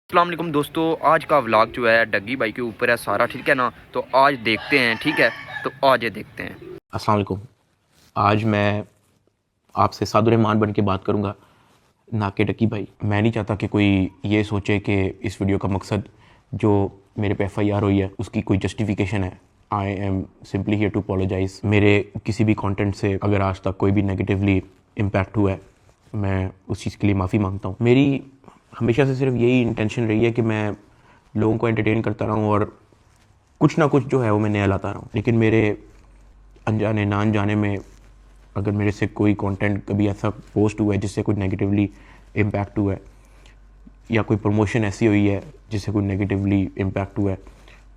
अस्सलाम वालेकुम दोस्तों, आज का व्लॉग जो है डग्गी भाई के ऊपर है सारा, ठीक है ना। तो आज देखते हैं, ठीक है, तो आज ये देखते हैं। अस्सलाम वालेकुम। आज मैं आपसे सादुर्रहमान बन के बात करूंगा, ना कि डक्की भाई। मैं नहीं चाहता कि कोई ये सोचे कि इस वीडियो का मकसद जो मेरे पे FIR हुई है उसकी कोई जस्टिफिकेशन है। I am simply here to apologise. मेरे किसी भी कंटेंट से अगर आज तक कोई भी नेगेटिवली इम्पैक्ट हुआ है, मैं उस चीज़ के लिए माफ़ी मांगता हूँ। मेरी हमेशा से सिर्फ यही इंटेंशन रही है कि मैं लोगों को एंटरटेन करता रहूँ और कुछ ना कुछ जो है वो मैं नया लाता रहूँ। लेकिन मेरे अनजाने ना अनजाने में अगर मेरे से कोई कंटेंट कभी ऐसा पोस्ट हुआ है जिससे कोई नेगेटिवली इम्पैक्ट हुआ है, या कोई प्रमोशन ऐसी हुई है जिससे कोई नेगेटिवली इम्पैक्ट हुआ है,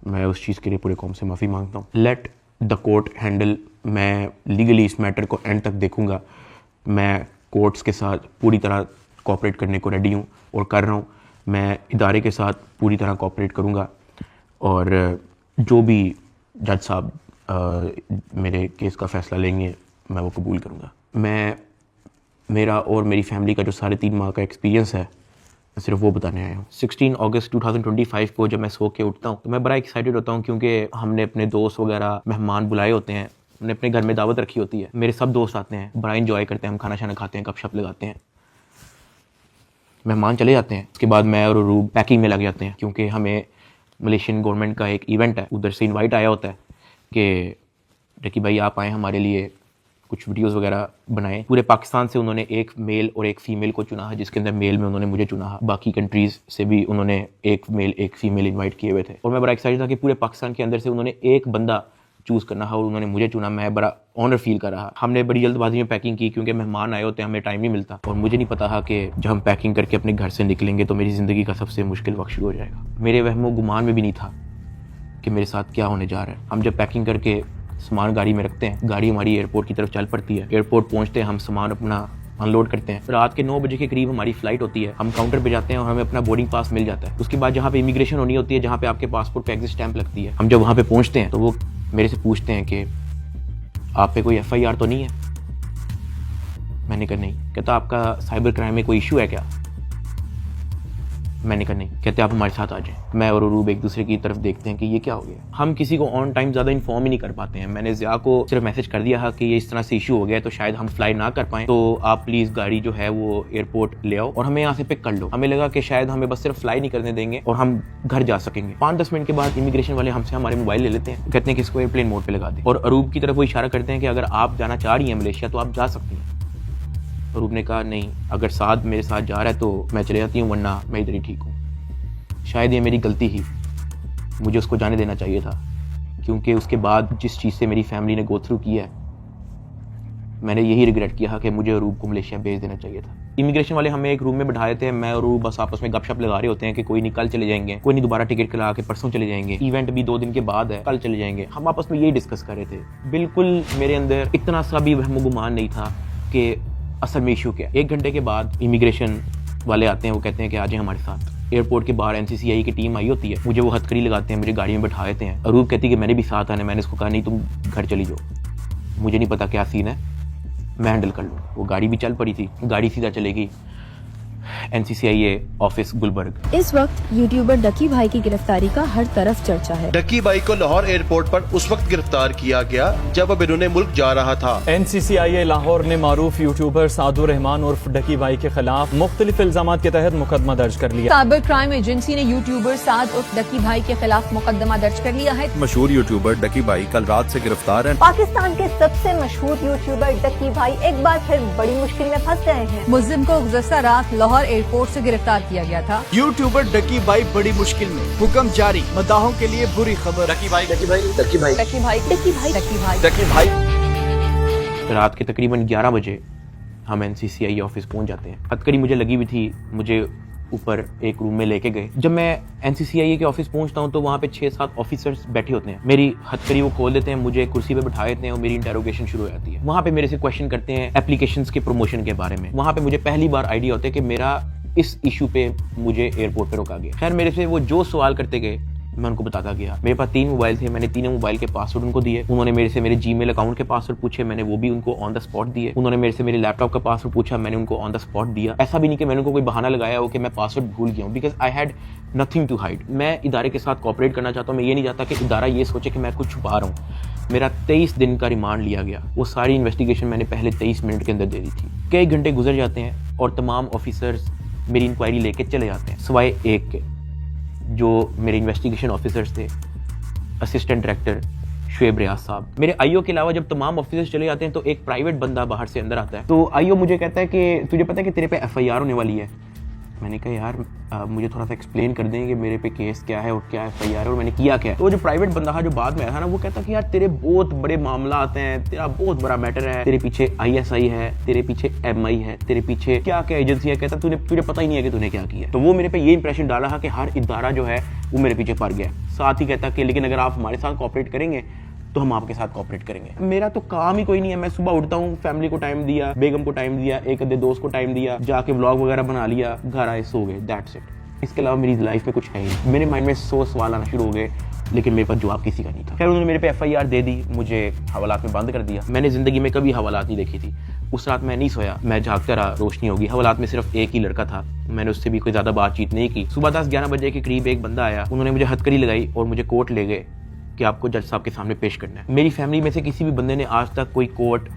मैं उस चीज़ के लिए पूरे कौम से माफ़ी मांगता हूँ। Let the court handle. मैं लीगली इस मैटर को एंड तक देखूँगा। मैं कोर्ट्स के साथ पूरी तरह कोऑपरेट करने को रेडी हूँ और कर रहा हूँ। मैं इदारे के साथ पूरी तरह कोऑपरेट करूँगा और जो भी जज साहब मेरे केस का फ़ैसला लेंगे मैं वो कबूल करूँगा। मेरा और मेरी फैमिली का जो 3.5 माह का एक्सपीरियंस है, मैं सिर्फ वो बताने आया हूँ। 16 अगस्त 2025 को जब मैं सो के उठता हूँ तो मैं बड़ा एक्साइटेड होता हूँ, क्योंकि हमने अपने दोस्त वगैरह मेहमान बुलाए होते हैं। हमने अपने घर में दावत रखी होती है, मेरे सब दोस्त आते हैं, बड़ा इंजॉय करते हैं, हम खाना शाना खाते हैं, गपशप लगाते हैं। मेहमान चले जाते हैं, उसके बाद मैं और रूब पैकिंग में लग जाते हैं, क्योंकि हमें मलेशियन गवर्नमेंट का एक इवेंट है, उधर से इनवाइट आया होता है कि डक्की भाई आप आएँ, हमारे लिए कुछ वीडियोस वगैरह बनाएं। पूरे पाकिस्तान से उन्होंने एक मेल और एक फ़ीमेल को चुना है, जिसके अंदर मेल में उन्होंने मुझे चुना है। बाकी कंट्रीज़ से भी उन्होंने एक मेल एक फ़ीमेल इनवाइट किए हुए थे और मैं बड़ा एक्साइटेड था कि पूरे पाकिस्तान के अंदर से उन्होंने एक बंदा चूज़ करना है और उन्होंने मुझे चुना। मैं बड़ा ऑनर फील कर रहा। हमने बड़ी जल्दबाजी में पैकिंग की, क्योंकि मेहमान आए होते हैं, हमें टाइम नहीं मिलता और मुझे नहीं पता था कि जब हम पैकिंग करके अपने घर से निकलेंगे तो मेरी ज़िंदगी का सबसे मुश्किल वक्त शुरू हो जाएगा। मेरे वहमो गुमान में भी नहीं था कि मेरे साथ क्या होने जा रहा है। हम जब पैकिंग करके सामान गाड़ी में रखते हैं, गाड़ी हमारी एयरपोर्ट की तरफ चल पड़ती है। एयरपोर्ट पहुंचते हैं, हम सामान अपना अनलोड करते हैं। रात के 9 बजे के करीब हमारी फ़्लाइट होती है। हम काउंटर पे जाते हैं और हमें अपना बोर्डिंग पास मिल जाता है। उसके बाद जहाँ पे इमिग्रेशन होनी होती है, जहाँ पे आपके पासपोर्ट पे एग्जिट स्टैंप लगती है, हम जब वहाँ पे पहुँचते हैं तो वो मेरे से पूछते हैं कि आप पे कोई FIR तो नहीं है। मैंने कहा नहीं। कहता आपका साइबर क्राइम में कोई इशू है क्या? मैंने कहा नहीं। कहते आप हमारे साथ आ जाएं। मैं और अरूब एक दूसरे की तरफ देखते हैं कि ये क्या हो गया। हम किसी को ऑन टाइम ज़्यादा इन्फॉर्म ही नहीं कर पाते हैं। मैंने ज़िया को सिर्फ मैसेज कर दिया है कि ये इस तरह से इशू हो गया है, तो शायद हम फ्लाई ना कर पाएँ, तो आप प्लीज़ गाड़ी जो है वो एयरपोर्ट ले आओ और हमें यहाँ से पिक कर लो। हमें लगा कि शायद हमें बस सिर्फ फ्लाई नहीं करने देंगे और हम घर जा सकेंगे। 5-10 मिनट के बाद इमिग्रेशन वाले हमसे हमारे मोबाइल ले लेते हैं, कहते हैं कि इसको एयरप्लेन मोड पर लगा दें और अरूब की तरफ वो इशारा करते हैं कि अगर आप जाना चाह रही हैं मलेशिया तो आप जा सकती हैं। अरूब ने कहा नहीं, अगर साथ मेरे साथ जा रहा है तो मैं चले जाती हूँ, वरना मैं इधर ही ठीक हूँ। शायद ये मेरी गलती ही, मुझे उसको जाने देना चाहिए था, क्योंकि उसके बाद जिस चीज़ से मेरी फैमिली ने गो थ्रू किया है, मैंने यही रिग्रेट किया कि मुझे अरूब को मलेशिया भेज देना चाहिए था। इमिग्रेशन वाले हमें एक रूम में बिठाए थे। मैं और अरूब बस आपस में गपशप लगा रहे होते हैं कि कोई नहीं कल चले जाएंगे, कोई नहीं दोबारा टिकट करा के परसों चले जाएंगे, इवेंट भी 2 दिन के बाद है, कल चले जाएंगे। हम आपस में यही डिस्कस कर रहे थे। बिल्कुल मेरे अंदर इतना सा भी वहम गुमान नहीं था कि असल में इशू क्या है। 1 घंटे के बाद इमिग्रेशन वाले आते हैं, वो कहते हैं कि आ जाए हमारे साथ। एयरपोर्ट के बाहर NCCI की टीम आई होती है, मुझे वो हथकड़ी लगाते हैं, मेरी गाड़ी में बैठा देते हैं। अरूब कहती है कि मैंने भी साथ आना है। मैंने उसको कहा नहीं, तुम घर चली जाओ, मुझे नहीं पता क्या सीन है, मैं हैंडल कर लूँ। वो गाड़ी भी चल पड़ी थी, गाड़ी सीधा चलेगी NCCI ऑफिस गुलबर्ग। इस वक्त यूट्यूबर डक्की भाई की गिरफ्तारी का हर तरफ चर्चा है। डक्की भाई को लाहौर एयरपोर्ट पर उस वक्त गिरफ्तार किया गया जब वह बैरून मुल्क जा रहा था। NCCI लाहौर ने मारूफ यूट्यूबर सादुर्रहमान उर्फ डक्की भाई के खिलाफ मुख्तलिफ इल्जाम के तहत मुकदमा दर्ज कर लिया। साइबर क्राइम एजेंसी ने यूट्यूबर साद उर्फ डक्की भाई के खिलाफ मुकदमा दर्ज कर लिया है। मशहूर यूट्यूबर डक्की भाई कल रात से गिरफ्तार है। पाकिस्तान के सबसे मशहूर यूट्यूबर डक्की भाई एक बार फिर बड़ी मुश्किल में फंस गए हैं। मुल्जिम को गुज़श्ता रात लाहौर एयरपोर्ट से गिरफ्तार किया गया था। यूट्यूबर डक्की भाई बड़ी मुश्किल में, हुक्म जारी, मदाहों के लिए बुरी खबर। डक्की भाई डक्की भाई डक्की भाई डक्की भाई डक्की भाई डक्की भाई डक्की भाई। रात के तकरीबन 11 बजे हम NCCI ऑफिस पहुंच जाते हैं। हथकड़ी मुझे लगी हुई थी, मुझे ऊपर एक रूम में लेके गए। जब मैं NCCI के ऑफिस पहुंचता हूं तो वहां पे 6-7 ऑफिसर्स बैठे होते हैं। मेरी हथकड़ी वो खोल देते हैं, मुझे कुर्सी पे बिठा देते हैं और मेरी इंटेरोगेशन शुरू हो जाती है। वहां पे मेरे से क्वेश्चन करते हैं एप्लीकेशंस के प्रमोशन के बारे में। वहां पे मुझे पहली बार आइडिया होता है कि मेरा इस इशू पे मुझे एयरपोर्ट पे रोका गया। खैर मेरे से वो जो सवाल करते गए मैं उनको बताता गया। मेरे पास 3 मोबाइल थे, मैंने तीनों मोबाइल के पासवर्ड उनको दिए। उन्होंने मेरे से मेरे जीमेल अकाउंट के पासवर्ड पूछे, मैंने वो भी उनको ऑन द स्पॉट दिए। उन्होंने मेरे से मेरे लैपटॉप का पासवर्ड पूछा, मैंने उनको ऑन द स्पॉट दिया। ऐसा भी नहीं कि मैंने उनको कोई बहाना लगाया हो कि मैं पासवर्ड भूल गया हूँ, because I had nothing to hide. मैं इदारे के साथ कॉपरेट करना चाहता हूँ। मैं ये नहीं चाहता कि इदारा ये सोचे कि मैं कुछ छुपा रहा हूँ। मेरा 23 दिन का रिमांड लिया गया। वो सारी इन्वेस्टिगेशन मैंने पहले 23 मिनट के अंदर दे दी थी। कई घंटे गुजर जाते हैं और तमाम ऑफिसर्स मेरी इंक्वायरी लेके चले जाते हैं, सिवाय एक के, जो मेरे इन्वेस्टिगेशन ऑफिसर्स थे, असिस्टेंट डायरेक्टर शुएब रियाज साहब। मेरे आईओ के अलावा जब तमाम ऑफिसर्स चले जाते हैं तो एक प्राइवेट बंदा बाहर से अंदर आता है। तो आईओ मुझे कहता है कि तुझे पता है कि तेरे पे एफआईआर होने वाली है। मैंने कहा यार मुझे थोड़ा सा एक्सप्लेन कर दें कि मेरे पे केस क्या है और क्या एफआईआर है और मैंने किया क्या है। तो जो प्राइवेट बंदा जो बाद में आया था ना, वो कहता कि यार तेरे बहुत बड़े मामला आते हैं, तेरा बहुत बड़ा मैटर है, तेरे पीछे ISI है, तेरे पीछे MI है, तेरे पीछे क्या क्या एजेंसी है। कहता तुझे पता ही नहीं है कि तूने क्या किया। तो वो मेरे पे ये इंप्रेशन डाला कि हर इदारा जो है वो मेरे पीछे पड़ गया। साथ ही कहता कि लेकिन अगर आप हमारे साथ कॉपरेट करेंगे तो हम आपके साथ कॉपरेट करेंगे। मेरा तो काम ही कोई नहीं है। मैं सुबह उठता हूँ, फैमिली को टाइम दिया, बेगम को टाइम दिया, एक आधे दोस्त को टाइम दिया, जाके व्लॉग वगैरह बना लिया, घर आए, सो गए, दैट्स इट। इसके अलावा मेरी लाइफ में कुछ है ही। मेरे माइंड में 100 सवाल आना शुरू हो गए, लेकिन मेरे पास जवाब किसी का नहीं था। खैर उन्होंने मेरे पे FIR दे दी, मुझे हवालात में बंद कर दिया। मैंने जिंदगी में कभी हवालात नहीं देखी थी। उस रात मैं नहीं सोया, मैं जागता रहा, रोशनी होगी। हवालात में सिर्फ एक ही लड़का था, मैंने उससे भी कोई ज्यादा बातचीत नहीं की। सुबह 10-11 बजे के करीब एक बंदा आया, उन्होंने मुझे हथकड़ी लगाई और मुझे कोर्ट ले गए कि आपको जज साहब के सामने पेश करना है। मेरी फैमिली में से किसी भी बंदे ने आज तक कोई कोर्ट,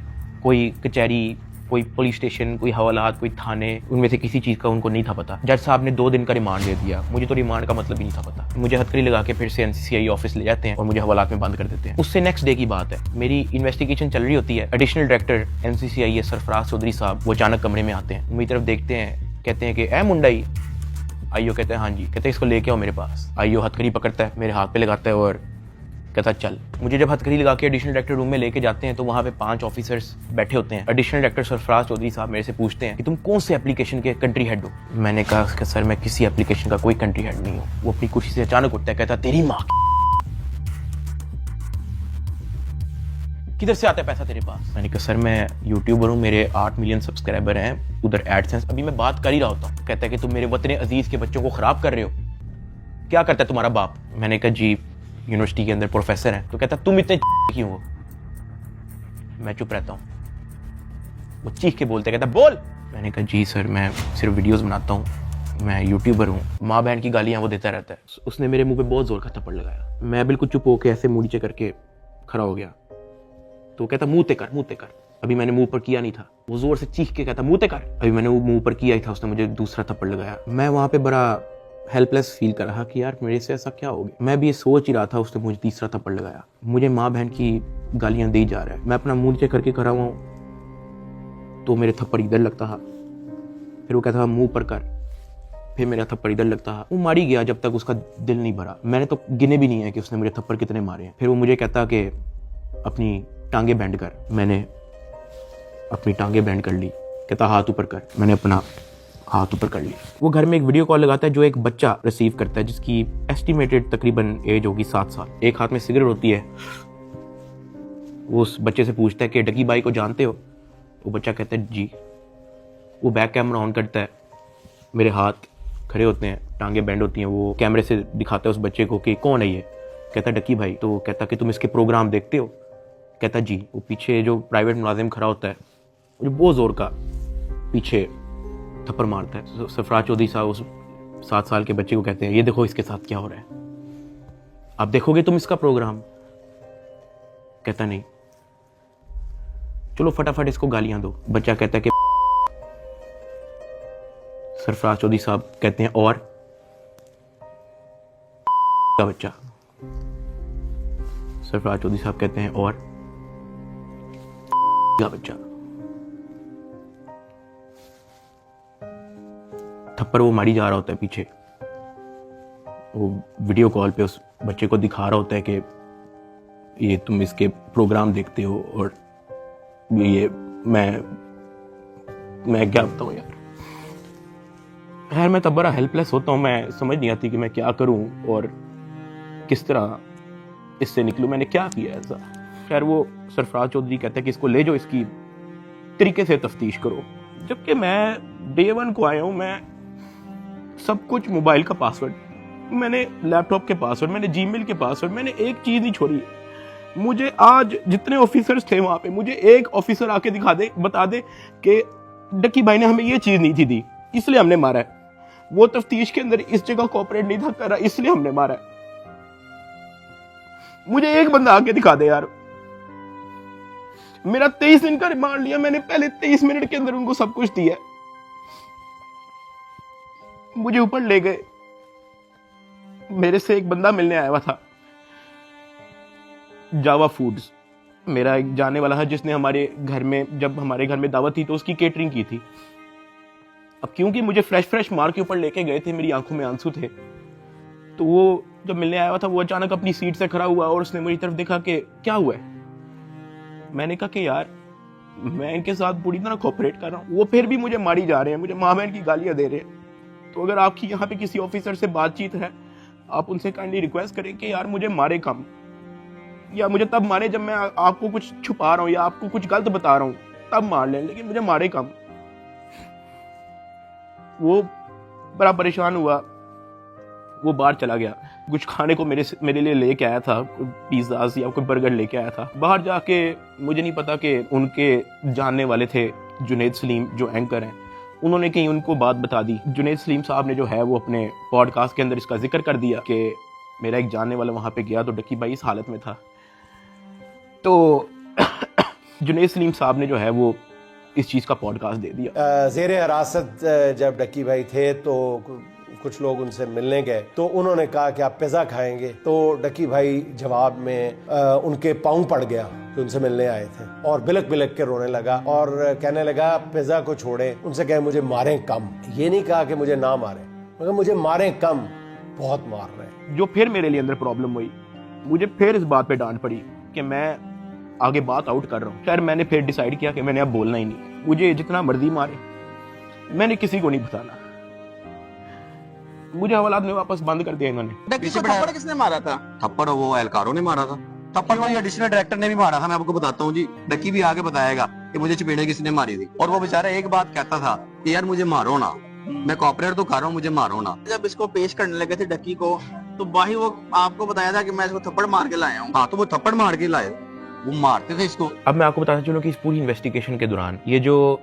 कोई कचहरी, कोई पुलिस स्टेशन, कोई हवालात, कोई थाने, उनमें से किसी चीज़ का उनको नहीं था पता। जज साहब ने 2 दिन का रिमांड दे दिया। मुझे तो रिमांड का मतलब ही नहीं था पता। मुझे हथकड़ी लगा के फिर से NCCI ऑफिस ले जाते हैं और मुझे हवालात में बंद कर देते हैं। उससे नेक्स्ट डे की बात है, मेरी इन्वेस्टिगेशन चल रही होती है। Additional director NCCI Sarfaraz Chaudhary sahab वो अचानक कमरे में आते हैं, मेरी तरफ देखते हैं, कहते हैं कि ए मुंडाई। आईओ कहते हैं हाँ जी। कहते हैं इसको लेके आओ मेरे पास। आईओ हथकड़ी पकड़ता है, मेरे हाथ पे लगाता है और कहता चल। मुझे जब हथकड़ी लगा के एडिशनल डायरेक्टर रूम में लेके जाते हैं तो वहाँ पे 5 ऑफिसर्स बैठे होते हैं। एडिशनल डायरेक्टर सरफराज चौधरी साहब मेरे से पूछते हैं कि तुम कौन से एप्लीकेशन के कंट्री हेड हो। मैंने कहा कि सर मैं किसी एप्लीकेशन का कोई कंट्री हेड नहीं हूँ। वो अपनी कुर्सी से अचानक उठता है, कहता तेरी माँ किधर से आता है पैसा तेरे पास। मैंने कहा सर मैं यूट्यूबर हूँ, मेरे 8 मिलियन सब्सक्राइबर हैं, उधर एडसेंस अभी मैं बात कर ही रहा होता हूँ। कहता है कि तुम मेरे वतन अजीज के बच्चों को खराब कर रहे हो, क्या करता है तुम्हारा बाप। मैंने कहा जी यूनिवर्सिटी के अंदर प्रोफेसर है। तो कहता तुम इतने क्यों हो। मैं चुप रहता हूँ। वो चीख के बोलते, कहता बोल। मैंने कहा जी सर मैं सिर्फ वीडियोस बनाता हूँ, मैं यूट्यूबर हूँ। माँ बहन की गालियाँ वो देता रहता है। उसने मेरे मुंह पे बहुत जोर का थप्पड़ लगाया। मैं बिल्कुल चुप होकर ऐसे मुंह नीचे करके खड़ा हो गया। तो कहता मुंह ते कर। अभी मैंने मुंह पर किया नहीं था। वो जोर से चीख के कहता मुंह ते कर। अभी मैंने वो मुंह पर किया ही था, उसने मुझे दूसरा थप्पड़ लगाया। मैं वहाँ पे बड़ा हेल्पलेस फील कर रहा कि यार मेरे से ऐसा क्या हो गया। मैं भी ये सोच ही रहा था, उसने मुझे तीसरा थप्पड़ लगाया। मुझे माँ बहन की गालियां दी जा रहा है। मैं अपना मुंह नीचे करके खड़ा हुआ हूँ तो मेरे थप्पड़ इधर लगता है, फिर वो कहता था मुंह पर कर, फिर मेरा थप्पड़ इधर लगता है। वो मारी गया जब तक उसका दिल नहीं भरा। मैंने तो गिने भी नहीं है कि उसने मुझे थप्पड़ कितने मारे हैं। फिर वो मुझे कहता कि अपनी टांगे बैंड कर। मैंने अपनी टांगे बैंड कर ली। कहता हाथ ऊपर कर। मैंने अपना हाथ ऊपर कर लिया। वो घर में एक वीडियो कॉल लगाता है जो एक बच्चा रिसीव करता है, जिसकी एस्टिमेटेड तकरीबन एज होगी 7 साल। एक हाथ में सिगरेट होती है। वो उस बच्चे से पूछता है कि डकी बाई को जानते हो। वो बच्चा कहता है जी। वो बैक कैमरा ऑन करता है, मेरे हाथ खड़े होते हैं, टांगे बैंड होती हैं। वो कैमरे से दिखाता है उस बच्चे को कि कौन है ये। कहता है डकी भाई। तो कहता कि तुम इसके प्रोग्राम देखते हो। कहता जी। वो पीछे जो प्राइवेट मुलाजिम खड़ा होता है, जो बहुत जोर का पीछे थप्पड़ मारता है। सरफराज चौधरी साहब उस 7 साल के बच्चे को कहते हैं ये देखो इसके साथ क्या हो रहा है, आप देखोगे तुम इसका प्रोग्राम। कहता नहीं, चलो फटाफट इसको गालियां दो। बच्चा कहता है कि सरफराज चौधरी साहब कहते हैं और का बच्चा। सरफराज चौधरी साहब कहते हैं और का बच्चा। थप्पड़ वो मारी जा रहा होता है पीछे। वो वीडियो कॉल पे उस बच्चे को दिखा रहा होता है कि ये तुम इसके प्रोग्राम देखते हो और ये मैं क्या बताऊं यार। खैर मैं तब बड़ा हेल्पलेस होता हूँ। मैं समझ नहीं आती कि मैं क्या करूं और किस तरह इससे निकलूं। मैंने क्या किया ऐसा। खैर वो सरफराज चौधरी कहता है कि इसको ले जाओ, इसकी तरीके से तफ्तीश करो। जबकि मैं डे 1 को आया हूं, मैं सब कुछ मोबाइल का पासवर्ड मैंने लैपटॉप के पासवर्ड, मैंने जीमेल के पासवर्ड, मैंने एक चीज़ नहीं छोड़ी। मुझे आज जितने ऑफिसर्स थे वहाँ पे, मुझे एक ऑफिसर आके दिखा दे, बता दे कि डक्की भाई ने हमें ये चीज़ नहीं थी दी, इसलिए हमने मारा है। वो तफ्तीश के अंदर इस जगह कोऑपरेट नहीं था कर रहा, इसलिए हमने मारा है। मुझे एक बंदा आके दिखा दे यार। मेरा 23 दिन का रिमांड लिया मैंने, पहले 23 मिनट के अंदर उनको सब कुछ दिया। मुझे ऊपर ले गए। मेरे से एक बंदा मिलने आया हुआ था, जावा फूड्स, मेरा एक जाने वाला है जिसने हमारे घर में, जब हमारे घर में दावत थी तो उसकी केटरिंग की थी। अब क्योंकि मुझे फ्रेश मार के ऊपर लेके गए थे, मेरी आंखों में आंसू थे, तो वो जब मिलने आया हुआ था वो अचानक अपनी सीट से खड़ा हुआ और उसने मेरी तरफ देखा कि क्या हुआ है। मैंने कहा कि यार मैं इनके साथ पूरी तरह कोऑपरेट कर रहा हूँ, वो फिर भी मुझे मारी जा रहे हैं, मुझे माँ बहन की गालियां दे रहे हैं। तो अगर आपकी यहाँ पे किसी ऑफिसर से बातचीत है, आप उनसे काइंडली रिक्वेस्ट करें कि यार मुझे मारे कम, या मुझे तब मारे जब मैं आपको कुछ छुपा रहा हूँ या आपको कुछ गलत बता रहा हूँ, तब मार लें, लेकिन मुझे मारे कम। वो बड़ा परेशान हुआ, वो बाहर चला गया। कुछ खाने को मेरे लिए लेके आया था, पिज्जा या कोई बर्गर लेके आया था। बाहर जाके मुझे नहीं पता कि उनके जानने वाले थे जुनैद सलीम जो एंकर हैं, उन्होंने कहीं उनको बात बता दी। जुनैद सलीम साहब ने जो है वो अपने पॉडकास्ट के अंदर इसका जिक्र कर दिया कि मेरा एक जानने वाला वहाँ पे गया तो डक्की भाई इस हालत में था। तो जुनैद सलीम साहब ने जो है वो इस चीज़ का पॉडकास्ट दे दिया। ज़ेरे हिरासत जब डक्की भाई थे तो कुछ लोग उनसे मिलने गए, तो उन्होंने कहा कि आप पिज़्ज़ा खाएंगे, तो डक्की भाई जवाब में उनके पाँव पड़ गया जो उनसे मिलने आए थे, और बिलक बिलक के रोने लगा और कहने लगा पिज़्ज़ा को छोड़े, उनसे कहे मुझे मारें कम। ये नहीं कहा कि मुझे ना मारें, मगर मुझे मारें कम, बहुत मार रहे हैं। जो फिर मेरे लिए अंदर प्रॉब्लम हुई, मुझे फिर इस बात पे डांट पड़ी कि मैं आगे बात आउट कर रहा हूँ। खैर मैंने फिर डिसाइड किया कि मैंने अब बोलना ही नहीं, मुझे जितना मर्जी मारे, मैंने किसी को नहीं बताना। मुझे हवालात में वापस बंद कर दिया इन्होंने। थप्पड़ किसने मारा था? थप्पड़ वो एहलकारों ने मारा था। थप्पड़ वो एडिशनल डायरेक्टर ने भी मारा था, मैं आपको बताता हूँ जी। डक्की भी आगे बताएगा कि मुझे चपेड़े किसने मारी थी, और वो बेचारा एक बात कहता था कि यार मुझे मारो ना, मैं कॉपरेट तो कर रहा हूँ, मुझे मारो ना। जब इसको पेश करने लगे थे डक्की को, तो भाई वो आपको बताया था कि मैं इसको थप्पड़ मार के लाया हूँ। हाँ, तो वो थप्पड़ मार के लाए, वो मारते थे इसको। अब मैं आपको बताना चलूँ कि इस पूरी इन्वेस्टिगेशन के दौरान ये जो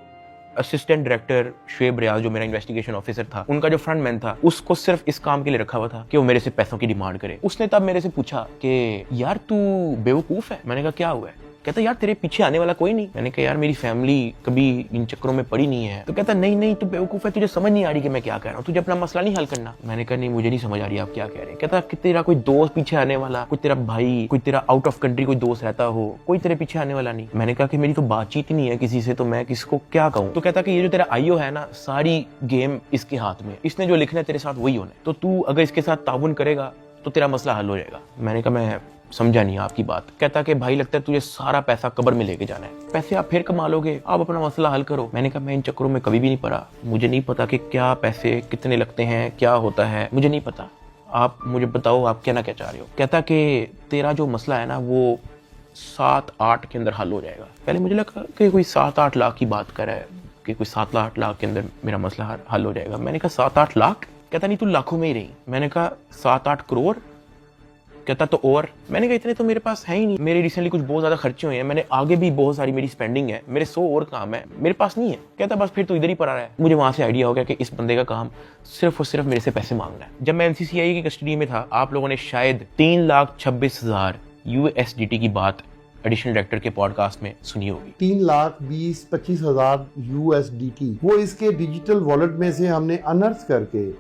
असिस्टेंट डायरेक्टर शुएब रियाज जो मेरा इन्वेस्टिगेशन ऑफिसर था, उनका जो फ्रंटमैन था, उसको सिर्फ इस काम के लिए रखा हुआ था कि वो मेरे से पैसों की डिमांड करे। उसने तब मेरे से पूछा कि यार तू बेवकूफ है। मैंने कहा क्या हुआ है? कहता यार तेरे पीछे आने वाला कोई नहीं। मैंने कहा यार मेरी फैमिली कभी इन चक्करों में पड़ी नहीं है। तो कहता नहीं तू बेवकूफ है, तुझे समझ नहीं आ रही कि मैं क्या कह रहा हूँ, तुझे अपना मसला नहीं हल करना। मैंने कहा नहीं मुझे नहीं समझ आ रही आप क्या कह रहे हैं। कहता कि तेरा कोई दोस्त पीछे आने वाला, कोई तेरा भाई, कोई तेरा आउट ऑफ कंट्री कोई दोस्त रहता हो, कोई तेरे पीछे आने वाला नहीं। मैंने कहा कि मेरी तो बातचीत ही नहीं है किसी से, तो मैं किसको क्या कहूँ। तो कहता कि ये जो तेरा आईओ है ना, सारी गेम इसके हाथ में, इसने जो लिखना है तेरे साथ वही होना है, तो तू अगर इसके साथ ताउन करेगा तो तेरा मसला हल हो जाएगा। मैंने कहा मैं समझा नहीं आपकी बात। कहता कि भाई लगता है तुझे सारा पैसा कब्र में लेके जाना है, पैसे आप फिर कमा लोगे, आप अपना मसला हल करो। मैंने कहा मैं इन चक्करों में कभी भी नहीं पड़ा, मुझे नहीं पता कि क्या पैसे कितने लगते हैं, क्या होता है, मुझे नहीं पता। आप मुझे बताओ आप क्या ना क्या चाह रहे हो। कहता कि तेरा जो मसला है ना वो 7-8 के अंदर हल हो जाएगा। पहले मुझे लगा कि कोई 7-8 लाख की बात कर रहा है कि कोई 7-8 लाख के अंदर मेरा मसला हल हो जाएगा। मैंने कहा 7-8 लाख? कहता नहीं तू लाखों में ही रही। मैंने कहा 7-8 करोड़? कहता तो और। मैंने कहा इतने तो मेरे पास है ही नहीं, मेरे रिसेंटली कुछ बहुत ज्यादा खर्चे हुए हैं, मैंने आगे भी बहुत सारी मेरी स्पेंडिंग है, मेरे 100 और काम है, मेरे पास नहीं है। कहता बस फिर तो इधर ही पड़ा रहा है। मुझे वहां से आइडिया हो गया कि इस बंदे का काम सिर्फ और सिर्फ मेरे से पैसे मांगना है। जब मैं NCCI की कस्टडी में था, आप लोगों ने शायद 3,26,000 USDT की बात एडिशनल डायरेक्टर के पॉडकास्ट में सुनी होगी। 3,20,25,000 USDT वो इसके डिजिटल वॉलेट में से हमने अनर्थ करके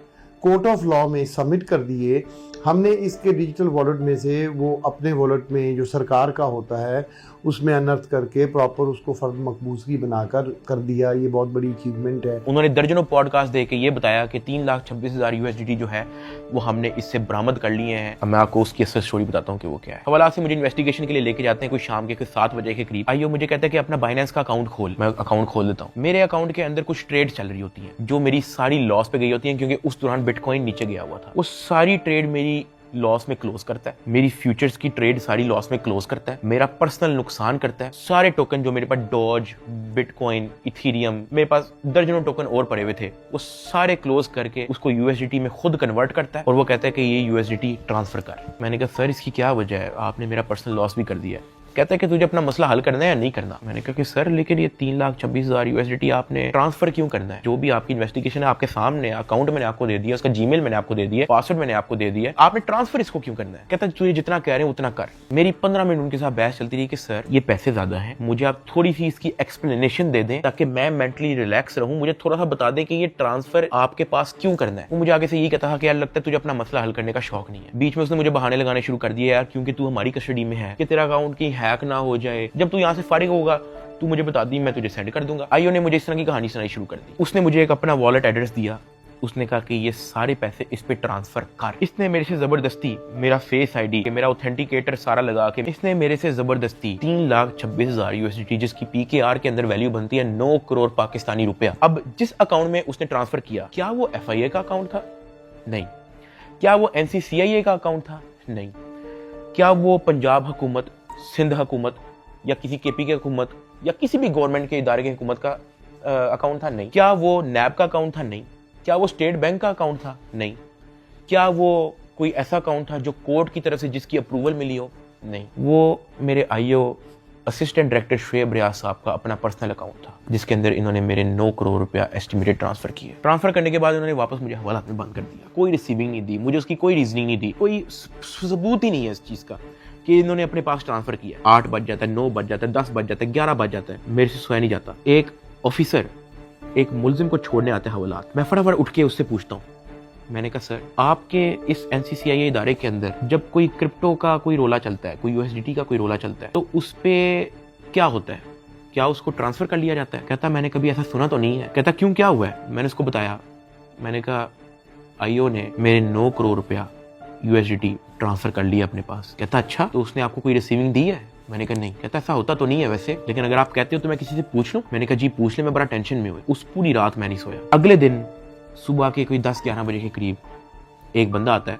कोर्ट ऑफ लॉ में सबमिट कर दिए। हमने इसके डिजिटल वॉलेट में से वो अपने वॉलेट में जो सरकार का होता है उसमें अनर्थ करके प्रॉपर उसको फर्द मकबूजगी बनाकर कर दिया। ये बहुत बड़ी अचीवमेंट है। उन्होंने दर्जनों पॉडकास्ट दे के ये बताया कि 3,26,000 USDT जो है वो हमने इससे बरामद कर लिए हैं। अब मैं आपको उसकी असल स्टोरी बताता हूँ कि वो क्या है। हवाला से मुझे इन्वेस्टिगेशन के लिए लेके जाते हैं कोई शाम के 7 बजे के करीब। आइयो मुझे कहता है कि अपना बाइनेंस का अकाउंट खोल। मैं अकाउंट खोल देता हूँ। मेरे अकाउंट के अंदर कुछ ट्रेड चल रही होती है जो मेरी सारी लॉस पे गई होती है, क्योंकि उस दौरान बिटकॉइन नीचे गया हुआ था। वो सारी ट्रेड मेरी लॉस में क्लोज करता है, मेरी फ्यूचर्स की ट्रेड सारी लॉस में क्लोज करता है, मेरा पर्सनल नुकसान करता है। सारे टोकन जो मेरे पास डॉज, बिटकॉइन, इथीरियम, मेरे पास दर्जनों टोकन और पड़े हुए थे, वो सारे क्लोज करके उसको यूएसडीटी में खुद कन्वर्ट करता है और वो कहता है कि ये यूएसडीटी ट्रांसफर कर। मैंने कहा सर इसकी क्या वजह है, आपने मेरा पर्सनल लॉस भी कर दिया है। कहता है कि तुझे अपना मसला हल करना है या नहीं करना। मैंने कहा कि सर लेकिन ये 3,26,000 यूएसडीटी आपने ट्रांसफर क्यों करना है? जो भी आपकी इन्वेस्टिगेशन है आपके सामने, अकाउंट मैंने आपको दे दिया, उसका जीमेल मैंने आपको दे दिया, पासवर्ड मैंने आपको दे दिया, आपने ट्रांसफर इसको क्यों करना है? कहता है तुझे जितना कह रहे हैं उतना कर। मेरी 15 मिनट उनके साथ बहस चलती रही कि सर ये पैसे ज्यादा हैं, मुझे आप थोड़ी सी इसकी एक्सप्लेनेशन दे दें ताकि मैं मेंटली रिलैक्स रहूं, मुझे थोड़ा सा बता दें कि ये ट्रांसफर आपके पास क्यों करना है। वो मुझे आगे से यही कहता था कि यार लगता है तुझे अपना मसला हल करने का शौक नहीं है। बीच में उसने मुझे बहाने लगाने शुरू कर दिए, यार क्योंकि तू हमारी कस्टडी में है कि तेरा अकाउंट कहीं हैक ना हो जाए, जब तू यहाँ से फारिग होगा तू मुझे बता दी, मैं तुझे सेंड कर दूंगा। आईओ ने मुझे इस तरह की कहानी सुनाई शुरू कर दी। उसने मुझे एक अपना वॉलेट एड्रेस दिया, उसने कहा कि ये सारे पैसे इस पे ट्रांसफर कर। इसने मेरे से जबरदस्ती मेरा फेस आईडी, मेरा ऑथेंटिकेटर सारा लगा के इसने मेरे से जबरदस्ती 3,26,000 यूएसडीटी, जिसकी पीकेआर के अंदर वैल्यू बनती है 9 करोड़ पाकिस्तानी रुपया। अब जिस अकाउंट में उसने ट्रांसफर किया, क्या वो एफआईए का अकाउंट था? नहीं। क्या वो एनसीसीआईए का अकाउंट था? नहीं। क्या वो पंजाब हुकूमत, सिंध हुकूमत या किसी केपी की हुकूमत या किसी भी गवर्नमेंट के इदारे की हुकूमत का अकाउंट था? नहीं। क्या वो नैब का अकाउंट था? नहीं। क्या वो स्टेट बैंक का अकाउंट था? नहीं। क्या वो कोई ऐसा अकाउंट था जो कोर्ट की तरफ से जिसकी अप्रूवल मिली हो? नहीं। वो मेरे आईओ असिस्टेंट डायरेक्टर शुएब रियाज साहब का अपना पर्सनल अकाउंट था, जिसके अंदर इन्होंने मेरे 9 करोड़ रुपया एस्टिमेटेड ट्रांसफर किए। ट्रांसफर करने के बाद इन्होंने वापस मुझे हवालात में बंद कर दिया, कोई रिसीविंग नहीं दी, मुझे उसकी कोई रीजनिंग नहीं दी, कोई सबूत ही नहीं है इस चीज का कि इन्होंने अपने पास ट्रांसफर किया। 8 बज जाता है, 9 बज जाता है, 10 बज जाता है, 11 बज जाता है, मेरे से सोया नहीं जाता। एक ऑफिसर एक मुलजिम को छोड़ने आते हैं हवालात, मैं फटाफट उठ के उससे पूछता हूँ, मैंने कहा सर आपके इस एनसीसीआईए इदारे के अंदर जब कोई क्रिप्टो का कोई रोला चलता है, कोई यूएसडीटी का कोई रोला चलता है, तो उस पे क्या होता है? क्या उसको ट्रांसफर कर लिया जाता है? कहता मैंने कभी ऐसा सुना तो नहीं है। कहता क्यों, क्या हुआ है? मैंने उसको बताया, मैंने कहा आईओ ने मेरे 9 करोड़ रुपया यूएसडीटी ट्रांसफर कर लिया अपने पास। कहता अच्छा, तो उसने आपको कोई रिसीविंग दी है? मैंने कहा नहीं। कहता ऐसा होता तो नहीं है वैसे, लेकिन अगर आप कहते हो तो मैं किसी से पूछ लूं? मैंने कहा जी पूछ ले, मैं बड़ा टेंशन में हुई। उस पूरी रात मैं नहीं सोया। अगले दिन सुबह के कोई 10-11 बजे के करीब एक बंदा आता है,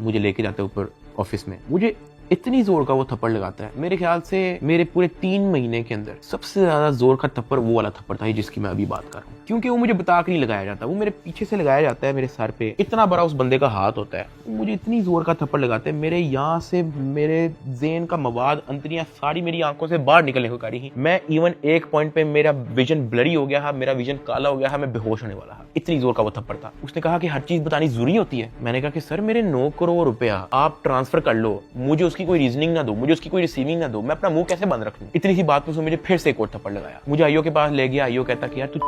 मुझे लेके जाता है ऊपर ऑफिस में, मुझे इतनी जोर का वो थप्पड़ लगाता है, मेरे ख्याल से मेरे पूरे 3 महीने के अंदर सबसे ज्यादा जोर का थप्पड़ वो वाला थप्पड़ था जिसकी मैं अभी बात कर रहा हूँ। क्योंकि वो मुझे बता के नहीं लगाया जाता, वो मेरे पीछे से लगाया जाता है, मेरे सर पे इतना बड़ा उस बंदे का हाथ होता है, मुझे इतनी जोर का थप्पड़ लगाते हैं, मेरे यहाँ से मेरे ज़हन का मवाद, अंतरियाँ सारी मेरी आंखों से बाहर निकलने को करी। मैं इवन एक पॉइंट पे मेरा विजन ब्लरी हो गया, मेरा विजन काला हो गया, मैं बेहोश होने वाला, इतनी जोर का वो थप्पड़ था। उसने कहा कि हर चीज बतानी जरूरी होती है। मैंने कहा कि सर मेरे 9 करोड़ रुपया आप ट्रांसफर कर लो, मुझे उसकी कोई रीजनिंग ना दो, मुझे उसकी कोई रिसीविंग ना दो, मैं अपना मुंह कैसे बंद रख लूं? इतनी सी बात पे मुझे फिर से एक और थप्पड़ लगाया। मुझे आईओ के पास ले गया, आईओ कहता कि यार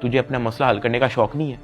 तुझे अपना मसला हल करने का शौक नहीं है।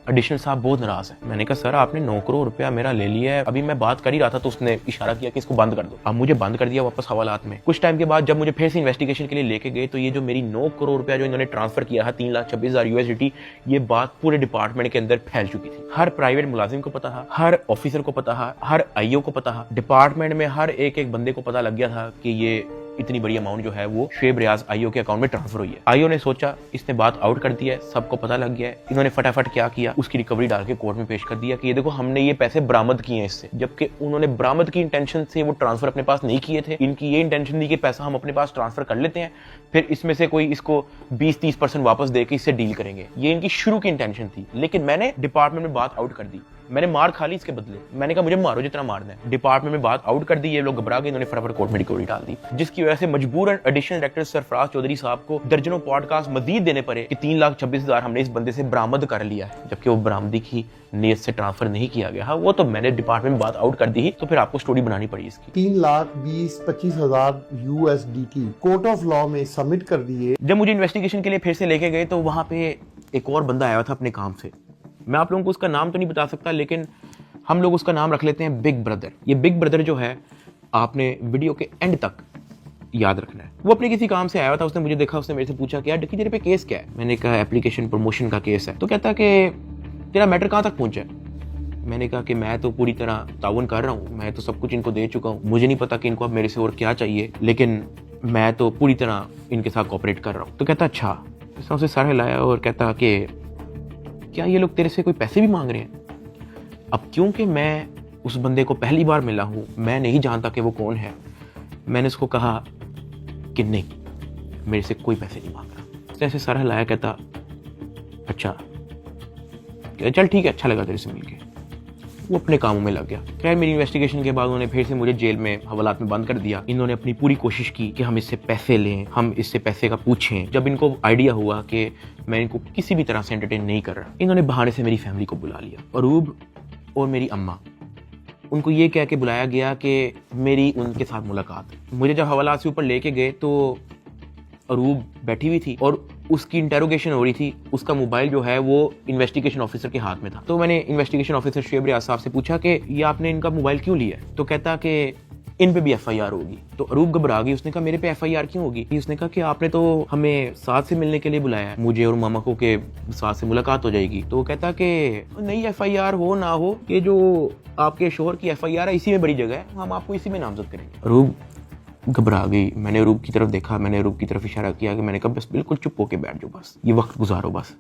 एडिशनल साहब बहुत नाराज है। मैंने कहा सर आपने 9 करोड़ रुपया मेरा ले लिया है, अभी मैं बात कर ही रहा था तो उसने इशारा किया कि इसको बंद कर दो। अब मुझे बंद कर दिया वापस हवालात में। कुछ टाइम के बाद जब मुझे फिर से इन्वेस्टिगेशन के लिए लेके गए तो ये जो मेरी 9 करोड़ रुपया जो इन्होंने ट्रांसफर किया था 3,26,000 यूएसडीटी, ये बात पूरे डिपार्टमेंट के अंदर फैल चुकी थी। हर प्राइवेट मुलाजिम को पता था, हर ऑफिसर को पता था, हर आईओ को पता था, डिपार्टमेंट में हर एक बंदे को पता लग गया था कि ये इतनी बड़ी अमाउंट जो है वो शुएब रियाज आईओ के अकाउंट में ट्रांसफर हुई है। आईओ ने सोचा इसने बात आउट कर दिया है, सबको पता लग गया है। इन्होंने फटाफट क्या किया, उसकी रिकवरी डाल के कोर्ट में पेश कर दिया कि ये देखो हमने ये पैसे बरामद किए हैं इससे, जबकि उन्होंने बरामद की इंटेंशन से वो ट्रांसफर अपने पास नहीं किए थे। इनकी ये इंटेंशन थी कि पैसा हम अपने पास ट्रांसफर कर लेते हैं, फिर इसमें से कोई इसको 20-30% वापस देके इससे डील करेंगे, ये इनकी शुरू की इंटेंशन थी। लेकिन मैंने डिपार्टमेंट में बात आउट कर दी, मैंने मार खा ली इसके बदले। मैंने कहा मुझे मारो जितना मारना है। डिपार्टमेंट में बात आउट कर दी, ये लोग घबरा गए, इन्होंने फटाफट कोर्ट में रिकवरी डाल दी, जिसकी वजह से मजबूरन एडिशनल डायरेक्टर सरफराज चौधरी साहब को दर्जनों पॉडकास्ट मजीद देने पड़े कि 3,26,000 हमने इस बंदे से बरामद कर लिया है, जबकि वो बरामदी की नीयत से ट्रांसफर नहीं किया गया। हाँ वो तो मैंने डिपार्टमेंट में बात आउट कर दी, तो फिर आपको स्टोरी बनानी पड़ी इसकी। 3,20,25,000 यूएसडीटी कोर्ट ऑफ लॉ में सबमिट कर दिए। जब मुझे इन्वेस्टिगेशन के लिए फिर से लेके गए तो वहां पे एक और बंदा आया था अपने काम से, मैं आप लोगों को उसका नाम तो नहीं बता सकता, लेकिन हम लोग उसका नाम रख लेते हैं बिग ब्रदर। ये बिग ब्रदर जो है आपने वीडियो के एंड तक याद रखना है। वो अपने किसी काम से आया था, उसने मुझे देखा, उसने मेरे से पूछा कि यार डक्की तेरे पे केस क्या है? मैंने कहा एप्लीकेशन प्रमोशन का केस है। तो कहता कि तेरा मैटर कहाँ तक पहुंचा है? मैंने कहा कि मैं तो पूरी तरह ताउन कर रहा हूँ, मैं तो सब कुछ इनको दे चुका हूँ, मुझे नहीं पता कि इनको अब मेरे से और क्या चाहिए, लेकिन मैं तो पूरी तरह इनके साथ कोऑपरेट कर रहा हूँ। तो कहता अच्छा। उसने उसे सर हिलाया और कहता कि क्या ये लोग तेरे से कोई पैसे भी मांग रहे हैं? अब क्योंकि मैं उस बंदे को पहली बार मिला हूँ, मैं नहीं जानता कि वो कौन है। मैंने उसको कहा कि नहीं, मेरे से कोई पैसे नहीं मांग रहा। ऐसे सर हिलाया, कहता अच्छा चल ठीक है, अच्छा लगा तेरे से मिलके। वो अपने कामों में लग गया। खैर मेरी इन्वेस्टिगेशन के बाद उन्होंने फिर से मुझे जेल में हवालात में बंद कर दिया। इन्होंने अपनी पूरी कोशिश की कि हम इससे पैसे लें, हम इससे पैसे का पूछें। जब इनको आइडिया हुआ कि मैं इनको किसी भी तरह से एंटरटेन नहीं कर रहा, इन्होंने बहाने से मेरी फैमिली को बुला लिया। अरूब और मेरी अम्मा, उनको ये कह के बुलाया गया कि मेरी उनके साथ मुलाकात है। मुझे जब हवालात से ऊपर लेके गए तो अरूब बैठी हुई थी और उसकी इंटेरोगेशन हो रही थी। उसका मोबाइल जो है वो इन्वेस्टिगेशन ऑफिसर के हाथ में था। तो मैंने इन्वेस्टिगेशन ऑफिसर शुएब रियाज साहब से पूछा कि ये आपने इनका मोबाइल क्यों लिया? तो कहता कि इन पे भी एफआईआर होगी। तो अरूब घबरा गई। उसने कहा मेरे पे एफआईआर क्यों होगी? उसने कहा कि आपने तो हमें साथ से मिलने के लिए बुलाया है, मुझे और मामा को, के साथ से मुलाकात हो जाएगी। तो वो कहता कि नहीं, एफआईआर हो ना हो, ये जो आपके शोहर की एफआईआर है इसी में बड़ी जगह है, हम आपको इसी में नामजद करेंगे। अरूब घबरा गई। मैंने अरूब की तरफ देखा, मैंने अरूब की तरफ इशारा किया कि मैंने कहा बस बिल्कुल चुप होके बैठ जाओ, बस ये वक्त गुजारो, बस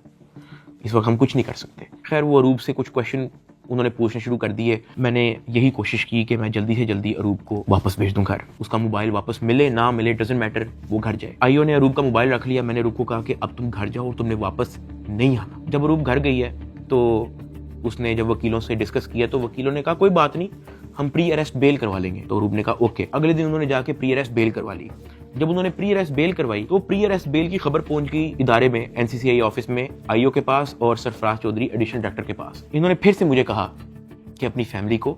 इस वक्त हम कुछ नहीं कर सकते। खैर वो अरूब से कुछ क्वेश्चन उन्होंने पूछने शुरू कर दिए। मैंने यही कोशिश की कि मैं जल्दी से जल्दी अरूब को वापस भेज दूं घर। उसका मोबाइल वापस मिले ना मिले डजंट मैटर, वो घर जाए। आईओ ने अरूब का मोबाइल रख लिया। मैंने अरूब को कहा कि अब तुम घर जाओ और तुमने वापस नहीं आना। जब अरूब घर गई है तो उसने जब वकीलों से डिस्कस किया तो वकीलों ने कहा कोई बात नहीं, हम प्री अरेस्ट बेल करवा लेंगे। तो अरूब ने कहा ओके। अगले दिन उन्होंने जाके प्री अरेस्ट बेल करवा ली। जब उन्होंने प्री अरेस्ट बेल करवाई तो प्री अरेस्ट बेल की खबर पहुंच गई इदारे में, एनसीसीआई ऑफिस में, आईओ के पास और सरफराज चौधरी एडिशनल डायरेक्टर के पास। इन्होंने फिर से मुझे कहा कि अपनी फैमिली को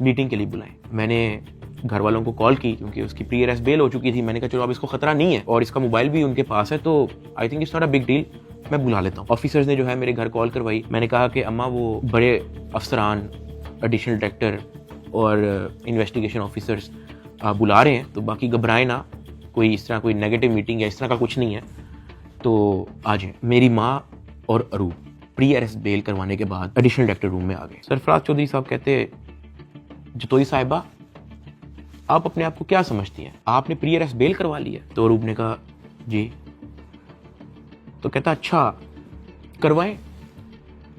मीटिंग के लिए बुलाएं। मैंने घर वालों को कॉल की क्योंकि उसकी प्री अरेस्ट बेल हो चुकी थी। मैंने कहा चलो अब इसको खतरा नहीं है और इसका मोबाइल भी उनके पास है, तो I think it's not a big deal, मैं बुला लेता हूँ। ऑफिसर्स ने जो है मेरे घर कॉल करवाई। मैंने कहा कि अम्मा वो बड़े अफसरान, एडिशनल डायरेक्टर और इन्वेस्टिगेशन ऑफिसर्स बुला रहे हैं, तो बाकी घबराएं ना, कोई इस तरह कोई नेगेटिव मीटिंग या इस तरह का कुछ नहीं है, तो आ जाएं। मेरी माँ और अरूब प्री अरेस्ट बेल करवाने के बाद एडिशनल डायरेक्टर रूम में आ गए। सरफराज चौधरी साहब कहते जतोई साहिबा आप अपने आप को क्या समझती हैं, आपने प्री अरेस्ट बेल करवा ली है? तो अरूब ने कहा जी। तो कहता अच्छा करवाएं,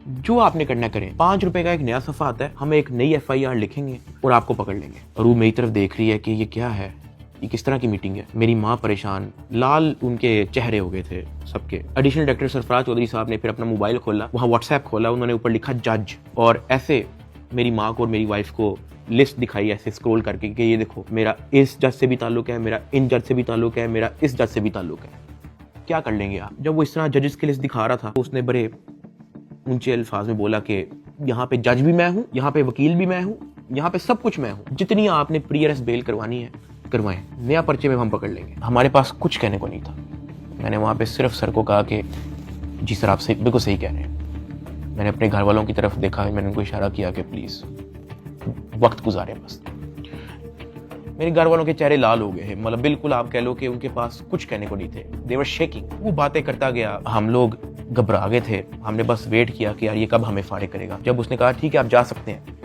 जो आपने करना करें। 5 रुपए का एक नया सफा आता है, हम एक नई एफआईआर लिखेंगे और आपको पकड़ लेंगे। अरूब मेरी तरफ देख रही है कि ये क्या है, ये किस तरह की मीटिंग है। मेरी माँ परेशान, लाल उनके चेहरे हो गए थे सबके। एडिशनल डायरेक्टर सरफराज चौधरी साहब ने फिर अपना मोबाइल खोला, वहाँ व्हाट्सएप खोला, उन्होंने ऊपर लिखा जज, और ऐसे मेरी माँ को और मेरी वाइफ को लिस्ट दिखाई ऐसे स्क्रॉल करके कि ये देखो मेरा इस जज से भी ताल्लुक है, मेरा इन जज से भी ताल्लुक है, मेरा इस जज से भी ताल्लुक है, क्या कर लेंगे आप? जब वो इस तरह जजेस की लिस्ट दिखा रहा था तो उसने बड़े ऊंचे अल्फाज में बोला कि यहाँ पे जज भी मैं हूँ, यहाँ पे वकील भी मैं हूँ, यहाँ पे सब कुछ मैं हूँ, जितनी आपने प्री अरेस्ट बेल करवानी है करवाएं, नया पर्चे में हम पकड़ लेंगे। हमारे पास कुछ कहने को नहीं था। मैंने वहाँ पे सिर्फ सर को कहा कि जी सर आप बिल्कुल सही कह रहे हैं। मैंने अपने घर वालों की तरफ देखा, मैंने उनको इशारा किया कि प्लीज़ वक्त गुजारें बस। मेरे घर वालों के चेहरे लाल हो गए हैं, मतलब बिल्कुल आप कह लो कि उनके पास कुछ कहने को नहीं थे। दे वर शेकिंग। वो बातें करता गया, हम लोग घबरा गए थे। हमने बस वेट किया कि यार ये कब हमें फारिग करेगा। जब उसने कहा ठीक है आप जा सकते हैं,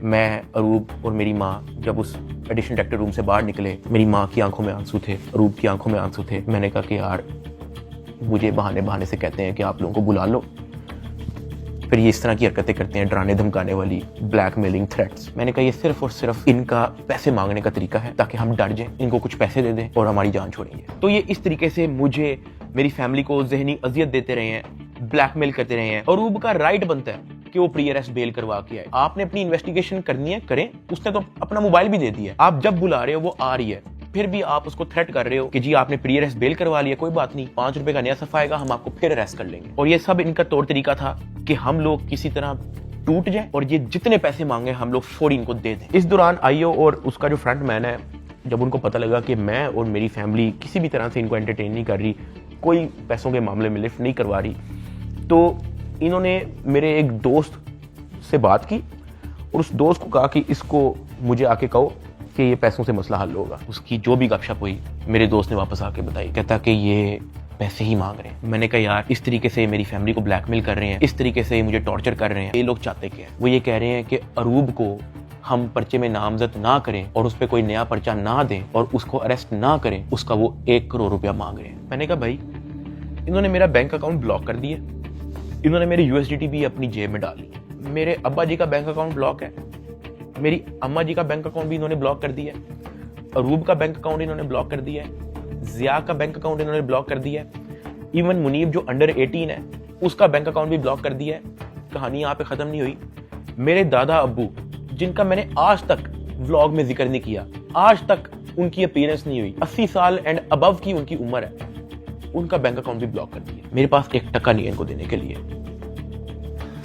मैं, अरूब और मेरी माँ जब उस एडिशनल डायरेक्टर रूम से बाहर निकले, मेरी माँ की आंखों में आंसू थे, अरूब की आंखों में आंसू थे। मैंने कहा कि यार मुझे बहाने से कहते हैं कि आप लोगों को बुला लो, फिर ये इस तरह की हरकतें करते हैं, डराने धमकाने वाली, ब्लैकमेलिंग, थ्रेट्स। मैंने कहा ये सिर्फ और सिर्फ इनका पैसे मांगने का तरीका है ताकि हम डर जाएं, इनको कुछ पैसे दे दें और हमारी जान छोड़ेंगे। तो ये इस तरीके से मुझे, मेरी फैमिली को ज़हनी अजियत देते रहे हैं, ब्लैकमेल करते रहे हैं। अरूब का राइट बनता है कि वो प्री अरेस्ट बेल करवा के आए। आपने अपनी इन्वेस्टिगेशन करनी है, करें। उसने तो अपना मोबाइल भी दे दिया, आप जब बुला रहे हो वो आ रही है, फिर भी आप उसको थ्रेट कर रहे हो कि जी आपने प्री अरेस्ट बेल करवा लिया, कोई बात नहीं, 5 रुपए का नया सफा आएगा, हम आपको फिर अरेस्ट कर लेंगे। और ये सब इनका तौर तरीका था कि हम लोग किसी तरह टूट जाए और ये जितने पैसे मांगे हम लोग फौरी इनको दे दें। इस दौरान आईओ और उसका जो फ्रंट मैन है, जब उनको पता लगा कि मैं और मेरी फैमिली किसी भी तरह से इनको एंटरटेन नहीं कर रही, कोई पैसों के मामले में लिफ्ट नहीं करवा रही, तो इन्होंने मेरे एक दोस्त से बात की और उस दोस्त को कहा कि इसको मुझे आके कहो कि ये पैसों से मसला हल होगा। उसकी जो भी गपशप हुई मेरे दोस्त ने वापस आके बताई, कहता कि ये पैसे ही मांग रहे हैं। मैंने कहा यार इस तरीके से मेरी फैमिली को ब्लैकमेल कर रहे हैं, इस तरीके से मुझे टॉर्चर कर रहे हैं, ये लोग चाहते क्या है? वो ये कह रहे हैं कि अरूब को हम पर्चे में नामजद ना करें और उस पर कोई नया पर्चा ना दें और उसको अरेस्ट ना करें, उसका वो 1 करोड़ रुपया मांग रहे हैं। मैंने कहा भाई इन्होंने मेरा बैंक अकाउंट ब्लॉक कर दिया, इन्होंने मेरी USDT भी अपनी जेब में डाली, मेरे अब्बा जी का बैंक अकाउंट ब्लॉक है, मेरी अम्मा जी का बैंक अकाउंट भी इन्होंने ब्लॉक कर दिया है, अरूब का बैंक अकाउंट इन्होंने ब्लॉक कर दिया है, जिया का बैंक अकाउंट इन्होंने ब्लॉक कर दिया है, इवन मुनीब जो अंडर 18 है उसका बैंक अकाउंट भी ब्लॉक कर दिया है। कहानी यहाँ पे खत्म नहीं हुई। मेरे दादा अब्बू जिनका मैंने आज तक व्लॉग में जिक्र नहीं किया, आज तक उनकी अपीयरेंस नहीं हुई, 80 साल एंड अबव की उनकी उम्र है, उनका बैंक अकाउंट भी ब्लॉक कर दिया। मेरे पास 1 टका नहीं है इनको देने के लिए।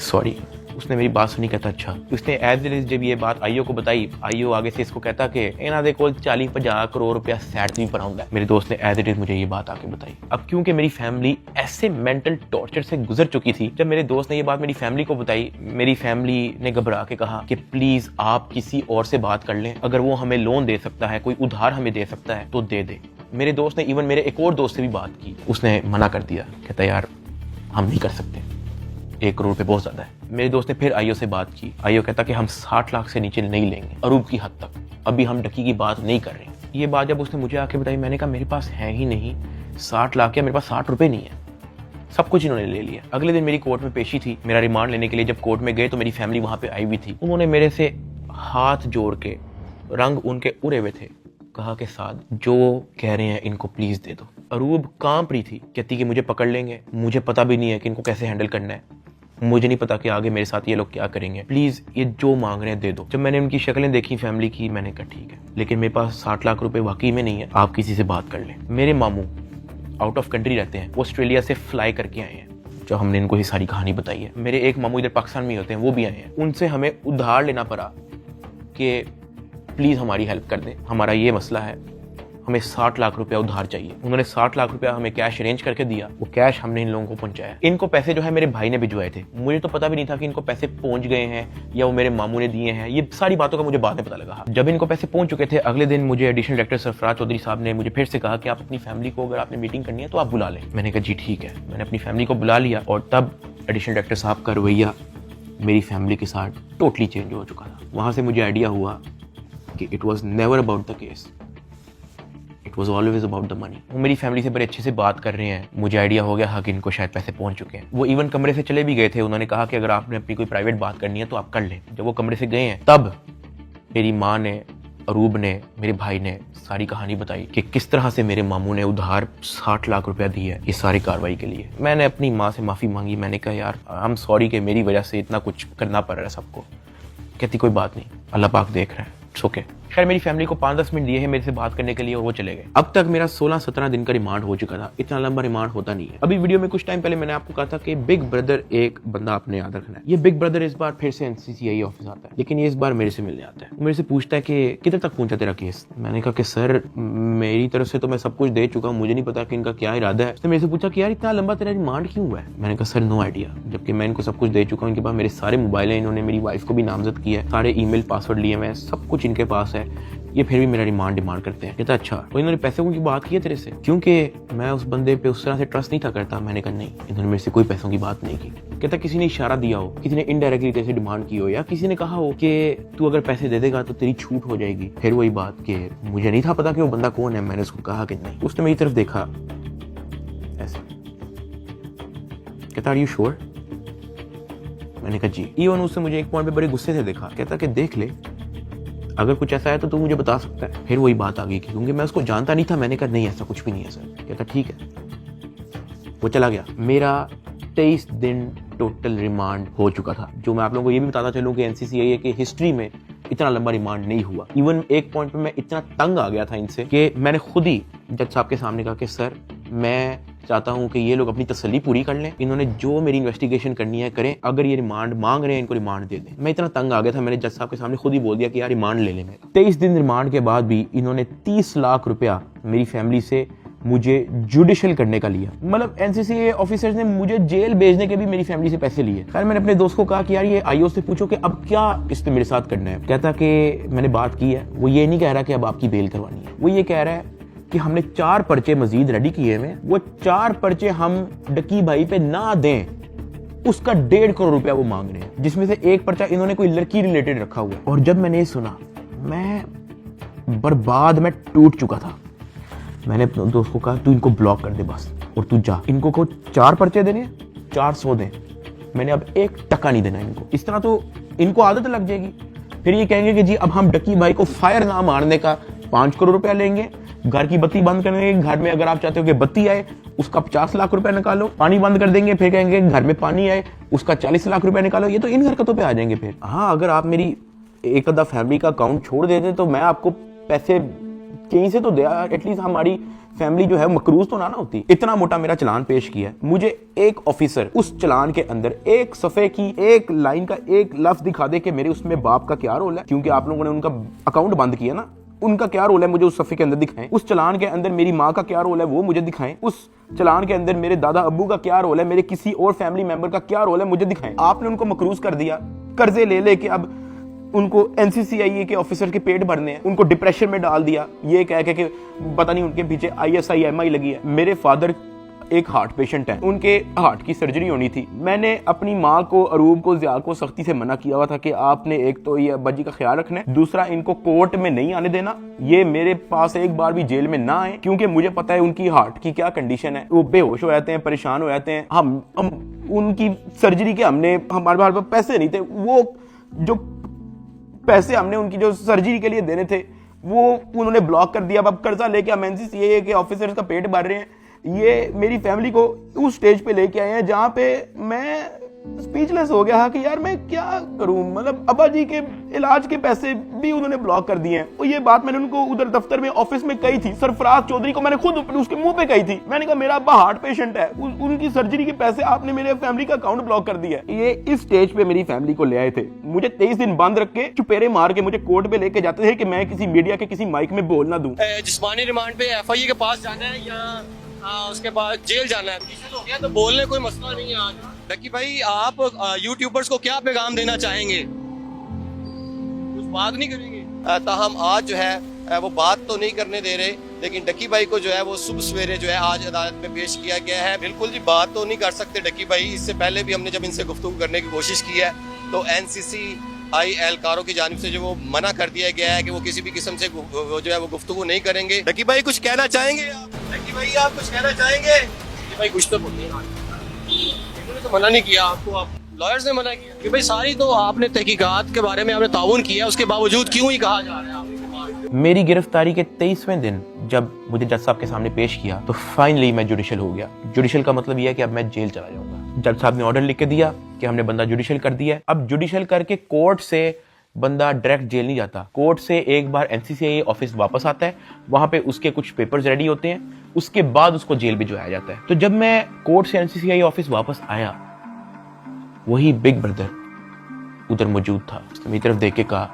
सॉरी। उसने मेरी बात सुनी, कहता अच्छा। उसने एज इट इज जब ये बात आईओ को बताई, आईओ आगे से इसको कहता कि इन्हां दे कोल 40-50 करोड़ रुपया सैट भी पर आउंदा है। मेरे दोस्त ने एज इट इज मुझे ये बात आके बताई। अब क्योंकि मेरी फैमिली ऐसे मेंटल टॉर्चर से गुजर चुकी थी, जब मेरे दोस्त ने ये बात मेरी फैमिली को बताई, मेरी फैमिली ने घबरा के कहा कि प्लीज आप किसी और से बात कर लें, अगर वो हमें लोन दे सकता है, कोई उधार हमें दे सकता है तो दे दे। मेरे दोस्त ने इवन मेरे एक और दोस्त से भी बात की, उसने मना कर दिया, कहता यार हम नहीं कर सकते, 1 करोड़ रुपए बहुत ज्यादा है। मेरे दोस्त ने फिर आईओ से बात की, आईओ कहता कि हम 60 लाख से नीचे नहीं लेंगे, अरूब की हद तक, अभी हम डकी की बात नहीं कर रहे। ये बात जब उसने मुझे आके बताई, मैंने कहा मेरे पास है ही नहीं 60 लाख, या मेरे पास 60 रुपए नहीं है, सब कुछ इन्होंने ले लिया। अगले दिन मेरी कोर्ट में पेशी थी, मेरा रिमांड लेने के लिए जब कोर्ट में गए तो मेरी फैमिली वहां पे आई हुई थी। उन्होंने मेरे से हाथ जोड़ के, रंग उनके उड़े हुए थे, कहा कि साद जो कह रहे हैं इनको प्लीज दे दो। अरूब कांप रही थी, कहती कि मुझे पकड़ लेंगे, मुझे पता भी नहीं है कि इनको कैसे हैंडल करना है, मुझे नहीं पता कि आगे मेरे साथ ये लोग क्या करेंगे, प्लीज ये जो मांग रहे हैं दे दो। जब मैंने उनकी शक्लें देखी फैमिली की, मैंने कहा ठीक है, लेकिन मेरे पास 60 लाख रुपए वाकई में नहीं है, आप किसी से बात कर लें। मेरे मामू आउट ऑफ कंट्री रहते हैं, वो ऑस्ट्रेलिया से फ्लाई करके आए हैं, जो हमने इनको ये सारी कहानी बताई है। मेरे एक मामू इधर पाकिस्तान में होते हैं, वो भी आए हैं, उनसे हमें उधार लेना पड़ा कि प्लीज हमारी हेल्प कर दें, हमारा ये मसला है, हमें 60 लाख रुपया उधार चाहिए। उन्होंने 60 लाख रुपया हमें कैश अरेंज करके दिया, वो कैश हमने इन लोगों को पहुंचाया। इनको पैसे जो है मेरे भाई ने भिजवाए थे, मुझे तो पता भी नहीं था कि इनको पैसे पहुंच गए हैं या वो मेरे मामू ने दिए हैं, ये सारी बातों का मुझे बाद में पता लगा। जब इनको पैसे पहुंच चुके थे, अगले दिन मुझे एडिशनल डायरेक्टर सरफराज चौधरी साहब ने मुझे फिर से कहा कि आप अपनी फैमिली को, अगर आपने मीटिंग करनी है तो आप बुला लें। मैंने कहा जी ठीक है, मैंने अपनी फैमिली को बुला लिया, और तब एडिशनल डायरेक्टर साहब का रवैया मेरी फैमिली के साथ टोटली चेंज हो चुका था। वहां से मुझे आइडिया हुआ कि it was never about the case, it was always about the money. वो मेरी फैमिली से बड़े अच्छे से बात कर रहे हैं, मुझे आइडिया हो गया कि इनको शायद पैसे पहुंच चुके हैं। वो इवन कमरे से चले भी गए थे, उन्होंने कहा कि अगर आपने अपनी कोई प्राइवेट बात करनी है तो आप कर लें। जब वो कमरे से गए हैं, तब मेरी माँ ने, अरूब ने, मेरे भाई ने सारी कहानी बताई कि किस तरह से मेरे मामू ने उधार 60 लाख रुपया दी है इस सारी कार्रवाई के लिए। मैंने अपनी माँ से माफ़ी मांगी, मैंने कहा यार आई एम सॉरी कि मेरी वजह से इतना कुछ करना पड़ रहा है सबको। कहती कोई बात नहीं, अल्लाह पाक देख रहा है, इट्स ओके। खैर मेरी फैमिली को 5-10 मिनट दिए हैं मेरे से बात करने के लिए, और वो चले गए। अब तक मेरा 16-17 दिन का रिमांड हो चुका था। इतना लंबा रिमांड होता नहीं है। अभी वीडियो में कुछ टाइम पहले मैंने आपको कहा था कि बिग ब्रदर एक बंदा आपने याद रखना है। ये बिग ब्रदर इस बार फिर से एनसीसीआई ऑफिस आता है, लेकिन ये इस बार मेरे से मिलने आता है। मेरे से पूछता है कि किधर तक पहुंचा तेरा केस। मैंने कहा कि सर मेरी तरफ से तो मैं सब कुछ दे चुका हूँ, मुझे नहीं पता कि इनका क्या इरादा है। उसने मेरे से पूछा कि यार इतना लंबा तेरा रिमांड क्यों हुआ है। मैंने कहा सर नो आइडिया, जबकि मैं इनको सब कुछ दे चुका हूँ। इनके पास मेरे सारे मोबाइल हैं, इन्होंने मेरी वाइफ को भी नामजद किया है, सारे ईमेल पासवर्ड लिए हुए हैं, सब कुछ इनके पास है, ये फिर भी मेरा रिमांड डिमांड करते हैं। कहता अच्छा, तो इन्होंने पैसों की बात की है तेरे से? क्योंकि मैं उस बंदे पे उस तरह से ट्रस्ट नहीं था करता। मैंने कहा नहीं, इन्होंने मेरे से कोई पैसों की बात नहीं की। कहता किसी ने इशारा दिया हो, किसी ने इनडायरेक्टली तेरे से डिमांड की हो, या किसी ने कहा हो कि तू अगर पैसे दे देगा तो तेरी छूट हो जाएगी। फिर वही बात कि मुझे नहीं था पता कि वो बंदा कौन है। मैंने उसको कहा कि नहीं। उसने मेरी तरफ देखा ऐसे, कहता आर यू श्योर? मैंने कहा जी। इवन उससे मुझे एक पॉइंट पे बड़े गुस्से से देखा, कहता कि देख ले, अगर कुछ ऐसा है तो तू मुझे बता सकता है। फिर वही बात आ गई क्योंकि मैं उसको जानता नहीं था। मैंने कहा नहीं ऐसा कुछ भी नहीं है सर। कहता ठीक है, वो चला गया। मेरा 23 दिन टोटल रिमांड हो चुका था। जो मैं आप लोगों को ये भी बताता चलूं कि एनसीसीआई की हिस्ट्री में इतना लंबा रिमांड नहीं हुआ। इवन एक पॉइंट पे मैं इतना तंग आ गया था इनसे कि मैंने खुद ही जज साहब के सामने कहा कि सर मैं चाहता हूं कि ये लोग अपनी तसल्ली पूरी कर लें, इन्होंने जो मेरी इन्वेस्टिगेशन करनी है करें, अगर ये रिमांड मांग रहे हैं इनको रिमांड दे दें। मैं इतना तंग आ गया था, मैंने जज साहब के सामने खुद ही बोल दिया कि यार रिमांड ले लें मेरा। 23 दिन रिमांड के बाद भी इन्होंने 30 लाख रुपया मेरी फैमिली से मुझे जुडिशियल करने का लिया। मतलब एनसीसीआई ऑफिसर्स ने मुझे जेल भेजने के भी मेरी फैमिली से पैसे लिए। खैर मैंने अपने दोस्त को कहा कि यार ये आईओ से पूछो कि अब क्या इसने मेरे साथ करना है। कहता कि मैंने बात की है, वो ये नहीं कह रहा कि अब आपकी बेल करवानी है, वो ये कह रहा है कि हमने 4 पर्चे मजीद रेडी किए हुए, वो 4 पर्चे हम डकी भाई पे ना दें, उसका 1.5 करोड़ रुपया वो मांग रहे हैं, जिसमें से एक पर्चा इन्होंने कोई लड़की रिलेटेड रखा हुआ है। और जब मैंने ये सुना, मैं बर्बाद, मैं टूट चुका था। मैंने अपने दोस्त को कहा तू इनको ब्लॉक कर दे बस, और तू जा, इनको को 4 पर्चे देने, 400 दें, मैंने अब 1 टका नहीं देना इनको। इस तरह तो इनको आदत लग जाएगी। फिर ये कहेंगे कि जी अब हम डकी भाई को फायर ना मारने का 5 करोड़ रुपया लेंगे, घर की बत्ती बंद कर देंगे, घर में अगर आप चाहते हो कि बत्ती आए उसका 50 लाख रुपया निकालो, पानी बंद कर देंगे, फिर कहेंगे घर में पानी आए उसका 40 लाख रुपया निकालो। ये तो इन हरकतों पे आ जाएंगे फिर। हाँ, अगर आप मेरी एक आधा फैमिली का अकाउंट छोड़ देते तो मैं आपको पैसे कहीं से तो दे, एटलीस्ट हमारी फैमिली जो है मकरूज तो ना होती। इतना मोटा मेरा चलान पेश किया, मुझे एक ऑफिसर उस चलान के अंदर एक सफे की एक लाइन का एक लफ्ज दिखा दे कि मेरे उसमें बाप का क्या रोल है, क्योंकि आप लोगों ने उनका अकाउंट बंद किया ना, उनका क्या रोल है मुझे उस सफे के अंदर दिखाएं। उस चलान के अंदर मेरी माँ का क्या रोल है वो मुझे दिखाएं। उस चलान के अंदर मेरे दादा अब्बू का क्या रोल है, मेरे किसी और फैमिली मेंबर का क्या रोल है मुझे दिखाएं। आपने उनको मकरूज कर दिया, कर्जे ले लेके अब उनको एनसीसीआईए के ऑफिसर के पेट भरने हैं, उनको डिप्रेशन में डाल दिया, ये कह के कि पता नहीं उनके पीछे ISI-MI लगी है। मेरे फादर एक हार्ट पेशेंट है, उनके हार्ट की सर्जरी होनी थी। मैंने अपनी माँ को, अरूब को, ज़िया को सख्ती से मना किया हुआ था कि आपने एक तो ये अब्बा जी का ख्याल रखना है, दूसरा इनको कोर्ट में नहीं आने देना, ये मेरे पास एक बार भी जेल में ना आए, क्योंकि मुझे पता है उनकी हार्ट की क्या कंडीशन है। वो बेहोश हो जाते हैं, परेशान हो जाते हैं। हम उनकी सर्जरी के हमारे पास पैसे नहीं थे, वो जो पैसे हमने उनकी जो सर्जरी के लिए देने थे वो उन्होंने ब्लॉक कर दिया। अब कर्जा लेके हम एनसीसीए के ऑफिसर्स का पेट भर रहे हैं। ये मेरी फैमिली को उस स्टेज पे लेके आए हैं जहां पे मैं स्पीचलेस हो गया कि यार मैं क्या करूं। मतलब अब्बा जी के इलाज के पैसे भी उन्होंने ब्लॉक कर दिए हैं। और ये बात मैंने उनको उधर दफ्तर में ऑफिस में कही थी, सरफराज चौधरी को मैंने खुद उसके मुंह पे कही थी। मैंने कहा मेरा अब्बा हार्ट पेशेंट है, उनकी सर्जरी के पैसे आपने मेरे फैमिली का अकाउंट ब्लॉक कर दिया है। ये इस स्टेज पे मेरी फैमिली को ले आए थे, मुझे 23 दिन बंद रख के चुपेरे मार के मुझे कोर्ट पे लेके जाते थे कि मैं किसी मीडिया के किसी माइक में बोल ना दूं। जिस्मानी रिमांड पे FIA के पास जाना है या उसके बाद जेल जाना है, तो क्या तो बोलने कोई मसला नहीं है। आज डकी भाई आप यूट्यूबर्स को क्या पैगाम देना चाहेंगे? कुछ बात नहीं करेंगे? ताहम आज जो है वो बात तो नहीं करने दे रहे, लेकिन डकी भाई को जो है वो सुबह सवेरे जो है आज अदालत में पेश किया गया है। बिल्कुल जी बात तो नहीं कर सकते डकी भाई। इससे पहले भी हमने जब इनसे गुफ्तगू करने की कोशिश की है तो NCCI एहलकारों की जानिब से जो वो मना कर दिया गया है कि वो किसी भी किस्म से जो है वो गुफ्तगू नहीं करेंगे। डकी भाई कुछ कहना चाहेंगे आप? डकी भाई आप कुछ कहना चाहेंगे? भाई कुछ तो बोलिए। इन्होंने तो मना नहीं किया आपको, आप लॉयर्स ने मना किया कि भाई सारी तो आपने तहकीकात के बारे में आपने ताउन किया, उसके बावजूद क्यों ही कहा जा रहा है? मेरी गिरफ्तारी के 23वें दिन जब मुझे जज साहब के सामने पेश किया तो फाइनली मैं जुडिशल हो गया। जुडिशल का मतलब यह है कि अब मैं जेल चला जाऊंगा। जज साहब ने ऑर्डर लिख के दिया कि हमने बंदा जुडिशल कर दिया। अब जुडिशल करके कोर्ट से बंदा डायरेक्ट जेल नहीं जाता, कोर्ट से एक बार NCCI ऑफिस वापस आता है, वहां पे उसके कुछ पेपर्स रेडी होते हैं, उसके बाद उसको जेल भिजवाया जाता है। तो जब मैं कोर्ट से NCCI ऑफिस वापस आया, वही बिग ब्रदर उधर मौजूद था। उसने मेरी तरफ देख के कहा,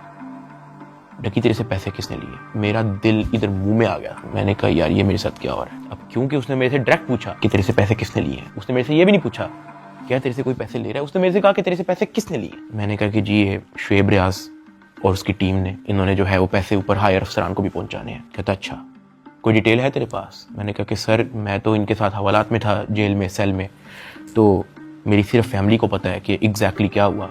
डकी तेरे से पैसे किसने लिए? मेरा दिल इधर मुंह में आ गया। मैंने कहा यार ये मेरे साथ क्या हो रहा है। अब क्योंकि उसने मेरे से डायरेक्ट पूछा कि तेरे से पैसे किसने लिए हैं, उसने मेरे से ये भी नहीं पूछा क्या तेरे से कोई पैसे ले रहा है, उसने मेरे से कहा कि तेरे से पैसे किसने लिए। मैंने कहा कि जी ये शुएब रियाज और उसकी टीम ने, इन्होंने जो है वो पैसे ऊपर हायर अफसरान को भी पहुंचाने हैं। कहता अच्छा कोई डिटेल है तेरे पास? मैंने कहा कि सर मैं तो इनके साथ हवालात में था, जेल में, सेल में, तो मेरी सिर्फ फैमिली को पता है कि एग्जैक्टली क्या हुआ।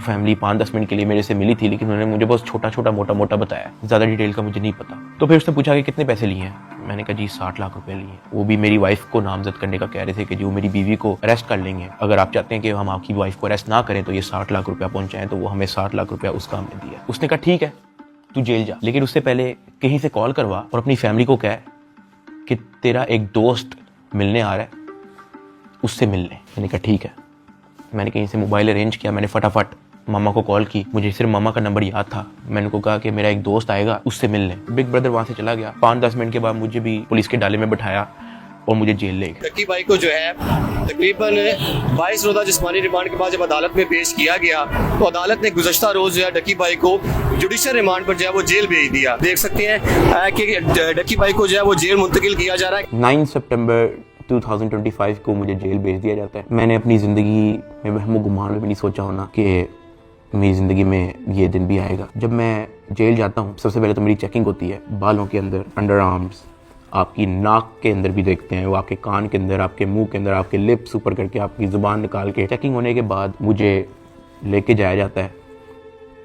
फैमिली 5-10 मिनट के लिए मेरे से मिली थी, लेकिन उन्होंने मुझे बहुत छोटा छोटा मोटा मोटा बताया, ज़्यादा डिटेल का मुझे नहीं पता। तो फिर उसने पूछा कि कितने पैसे लिए हैं। मैंने कहा जी 60 लाख रुपए लिए। वो भी मेरी वाइफ को नामजद करने का कह रहे थे कि जो मेरी बीवी को अरेस्ट कर लेंगे, अगर आप चाहते हैं कि हम आपकी वाइफ को अरेस्ट ना करें तो ये 60 लाख रुपया पहुंचाएं। तो वो हमें 60 लाख रुपया उसका हमने दिया। उसने कहा ठीक है तू जेल जा, लेकिन उससे पहले कहीं से कॉल करवा और अपनी फैमिली को कह कि तेरा एक दोस्त मिलने आ रहा है, उससे मिलने। मैंने कहा ठीक है। मैंने कहीं से मोबाइल अरेंज किया, मैंने फटाफट मामा को कॉल की, मुझे सिर्फ मामा का नंबर याद था। मैंने उनको कहा कि मेरा एक दोस्त आएगा, उससे मिलने। बिग ब्रदर वहां से चला गया। 5-10 मिनट के बाद मुझे भी पुलिस के डाले में बिठाया और मुझे जेल ले गए। डकी भाई को जो है तकरीबन 22 रोज़ा जिस्मानी रिमांड के बाद जब अदालत में पेश किया गया तो अदालत ने गुज़श्ता रोज जो है डकी भाई को जुडिशल रिमांड पर जो है वो जेल भेज दिया। देख सकते हैं कि डकी भाई को जो है वो जेल मुंतकिल किया जा रहा है। 9 सितंबर 2025 को मुझे जेल भेज दिया जाता है। मैंने अपनी ज़िंदगी में वहमो गुमान में भी नहीं सोचा होना कि मेरी ज़िंदगी में ये दिन भी आएगा। जब मैं जेल जाता हूँ सबसे पहले तो मेरी चेकिंग होती है, बालों के अंदर, अंडर आर्म्स, आपकी नाक के अंदर भी देखते हैं, वो आपके कान के अंदर, आपके मुंह के अंदर, आपके लिप्स ऊपर करके आपकी ज़ुबान निकाल के। चेकिंग होने के बाद मुझे लेके जाया जाता है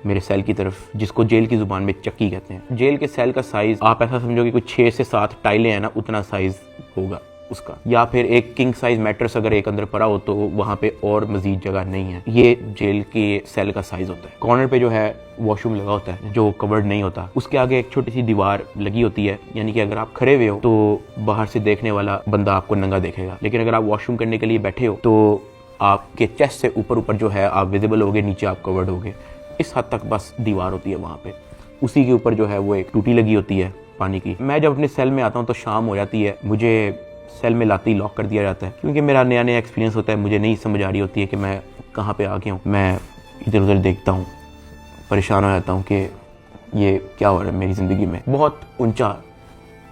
मेरे सेल की तरफ, जिसको जेल की ज़ुबान में चक्की कहते हैं। जेल के सेल का साइज़ आप ऐसा समझो कि कुछ 6 से 7 टाइलें हैं ना, उतना साइज़ होगा। उसका, या फिर एक किंग साइज मैट्रेस अगर एक अंदर पड़ा हो तो वहाँ पे और मजीद जगह नहीं है। ये जेल के सेल का साइज होता है। कॉर्नर पे जो है वॉशरूम लगा होता है जो कवर्ड नहीं होता, उसके आगे एक छोटी सी दीवार लगी होती है, यानी कि अगर आप खड़े हुए हो तो बाहर से देखने वाला बंदा आपको नंगा देखेगा, लेकिन अगर आप वॉशरूम करने के लिए बैठे हो तो आपके चेस्ट से ऊपर जो है आप विजिबल होगे, नीचे आप कवर्ड होगे। इस हद तक बस दीवार होती है वहाँ पे। उसी के ऊपर जो है वो एक टूटी लगी होती है पानी की। मैं जब अपने सेल में आता हूँ तो शाम हो जाती है, मुझे सेल में लाते ही लॉक कर दिया जाता है, क्योंकि मेरा नया एक्सपीरियंस होता है, मुझे नहीं समझ आ रही होती है कि मैं कहाँ पे आ गया हूँ। मैं इधर उधर देखता हूँ, परेशान हो जाता हूँ कि ये क्या हो रहा है मेरी ज़िंदगी में। बहुत ऊंचा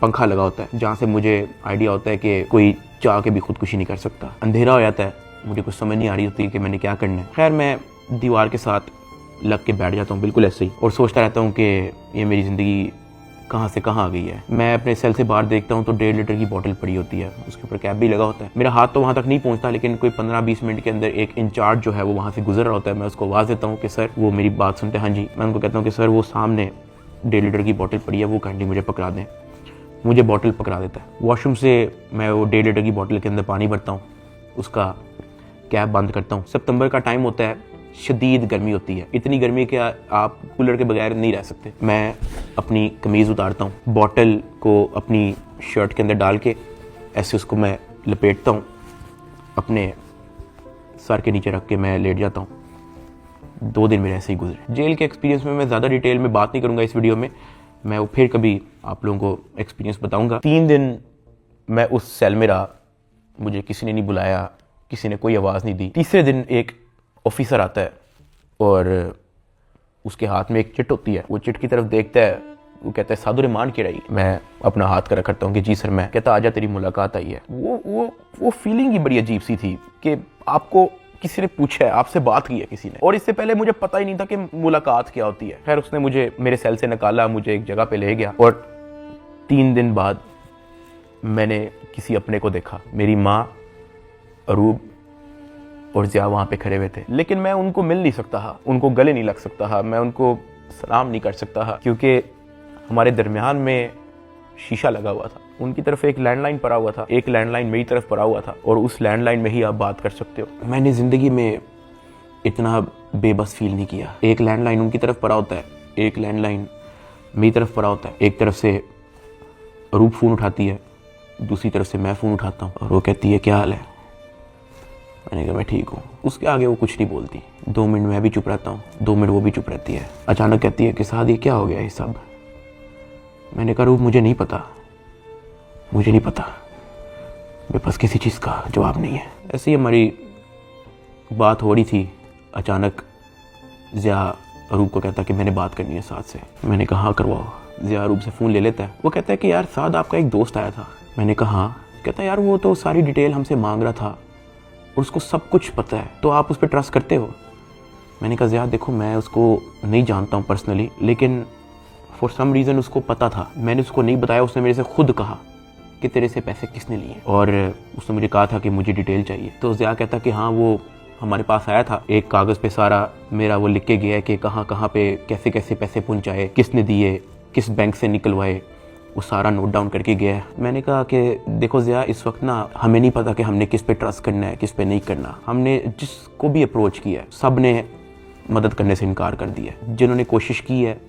पंखा लगा होता है जहाँ से मुझे आइडिया होता है कि कोई चाह के भी खुदकुशी नहीं कर सकता। अंधेरा हो जाता है, मुझे कुछ समझ नहीं आ रही होती कि मैंने क्या करना है। खैर मैं दीवार के साथ लग के बैठ जाता हूँ बिल्कुल ऐसे ही, और सोचता रहता हूँ कि ये मेरी ज़िंदगी कहाँ से कहाँ आ गई है। मैं अपने सेल से बाहर देखता हूँ तो 1.5 लीटर की बोतल पड़ी होती है, उसके ऊपर कैप भी लगा होता है। मेरा हाथ तो वहाँ तक नहीं पहुँचता, लेकिन कोई 15-20 मिनट के अंदर एक इंचार्ज जो है वो वहाँ से गुजर रहा होता है। मैं उसको आवाज़ देता हूँ कि सर, वो मेरी बात सुनते हैं, हाँ जी। मैं उनको कहता हूँ कि सर वो सामने 1.5 लीटर की बोतल पड़ी है, वो काइंडली मुझे पकड़ा दें। मुझे बोतल पकड़ा देता है। वॉशरूम से मैं वो 1.5 लीटर की बोतल के अंदर पानी भरता हूँ, उसका कैप बंद करता हूँ। सितंबर का टाइम होता है, शदीद गर्मी होती है, इतनी गर्मी कि आप कूलर के बगैर नहीं रह सकते। मैं अपनी कमीज़ उतारता हूँ, बॉटल को अपनी शर्ट के अंदर डाल के ऐसे उसको मैं लपेटता हूँ, अपने सर के नीचे रख के मैं लेट जाता हूँ। 2 दिन मेरे ऐसे ही गुजरे। जेल के एक्सपीरियंस में मैं ज़्यादा डिटेल में बात नहीं करूँगा इस वीडियो में, मैं वो फिर कभी आप लोगों को एक्सपीरियंस बताऊँगा। 3 दिन मैं उस सेल में रहा, मुझे किसी ने नहीं बुलाया, किसी ने कोई आवाज़ नहीं दी। तीसरे दिन एक ऑफिसर आता है और उसके हाथ में एक चिट होती है। वो चिट की तरफ देखता है, वो कहता है सादुर रहमान की रही। मैं अपना हाथ कर रखता हूँ कि जी सर। मैं कहता आजा तेरी मुलाकात आई है। वो फीलिंग ही बड़ी अजीब सी थी कि आपको किसी ने पूछा है, आपसे बात की है किसी ने, और इससे पहले मुझे पता ही नहीं था कि मुलाकात क्या होती है। खैर उसने मुझे मेरे सेल से निकाला, मुझे एक जगह पे ले गया, और 3 दिन बाद मैंने किसी अपने को देखा। मेरी माँ, अरूब और ज़िया वहाँ पे खड़े हुए थे, लेकिन मैं उनको मिल नहीं सकता था, उनको गले नहीं लग सकता था, मैं उनको सलाम नहीं कर सकता था, क्योंकि हमारे दरमियान में शीशा लगा हुआ था। उनकी तरफ एक लैंडलाइन पड़ा हुआ था, एक लैंडलाइन मेरी तरफ पड़ा हुआ था, और उस लैंडलाइन में ही आप बात कर सकते हो। मैंने ज़िंदगी में इतना बेबस फील नहीं किया। एक लैंडलाइन उनकी तरफ पड़ा होता है, एक लैंडलाइन मेरी तरफ पड़ा होता है। एक तरफ से अरूब फ़ोन उठाती है, दूसरी तरफ से मैं फ़ोन उठाता हूँ, और वो कहती है क्या हाल है। मैंने कहा मैं ठीक हूँ। उसके आगे वो कुछ नहीं बोलती। 2 मिनट मैं भी चुप रहता हूँ, 2 मिनट वो भी चुप रहती है। अचानक कहती है कि साद ये क्या हो गया ये सब। मैंने कहा रूप मुझे नहीं पता, मुझे नहीं पता, मेरे पास किसी चीज़ का जवाब नहीं है। ऐसे ही हमारी बात हो रही थी, अचानक ज़िया अरूब को कहता कि मैंने बात करनी है साद से। मैंने कहा हाँ करवाओ। ज़िया अरूब से फ़ोन ले लेता है। वो कहता है कि यार साद आपका एक दोस्त आया था। मैंने कहा हाँ। कहता है यार वो तो सारी डिटेल हमसे मांग रहा था और उसको सब कुछ पता है, तो आप उस पर ट्रस्ट करते हो। मैंने कहा ज़िया देखो मैं उसको नहीं जानता हूँ पर्सनली, लेकिन फॉर सम रीज़न उसको पता था। मैंने उसको नहीं बताया, उसने मेरे से खुद कहा कि तेरे से पैसे किसने लिए, और उसने मुझे कहा था कि मुझे डिटेल चाहिए। तो ज़िया कहता कि हाँ वो हमारे पास आया था, एक कागज़ पे सारा मेरा वो लिख के गया है कि कहाँ कहाँ पे कैसे कैसे पैसे पहुँचाए, किसने दिए, किस बैंक से निकलवाए, वो सारा नोट डाउन करके गया है। मैंने कहा कि देखो ज़िया इस वक्त ना हमें नहीं पता कि हमने किस पे ट्रस्ट करना है, किस पे नहीं करना। हमने जिसको भी अप्रोच किया है सब ने मदद करने से इनकार कर दिया। जिन्होंने कोशिश की है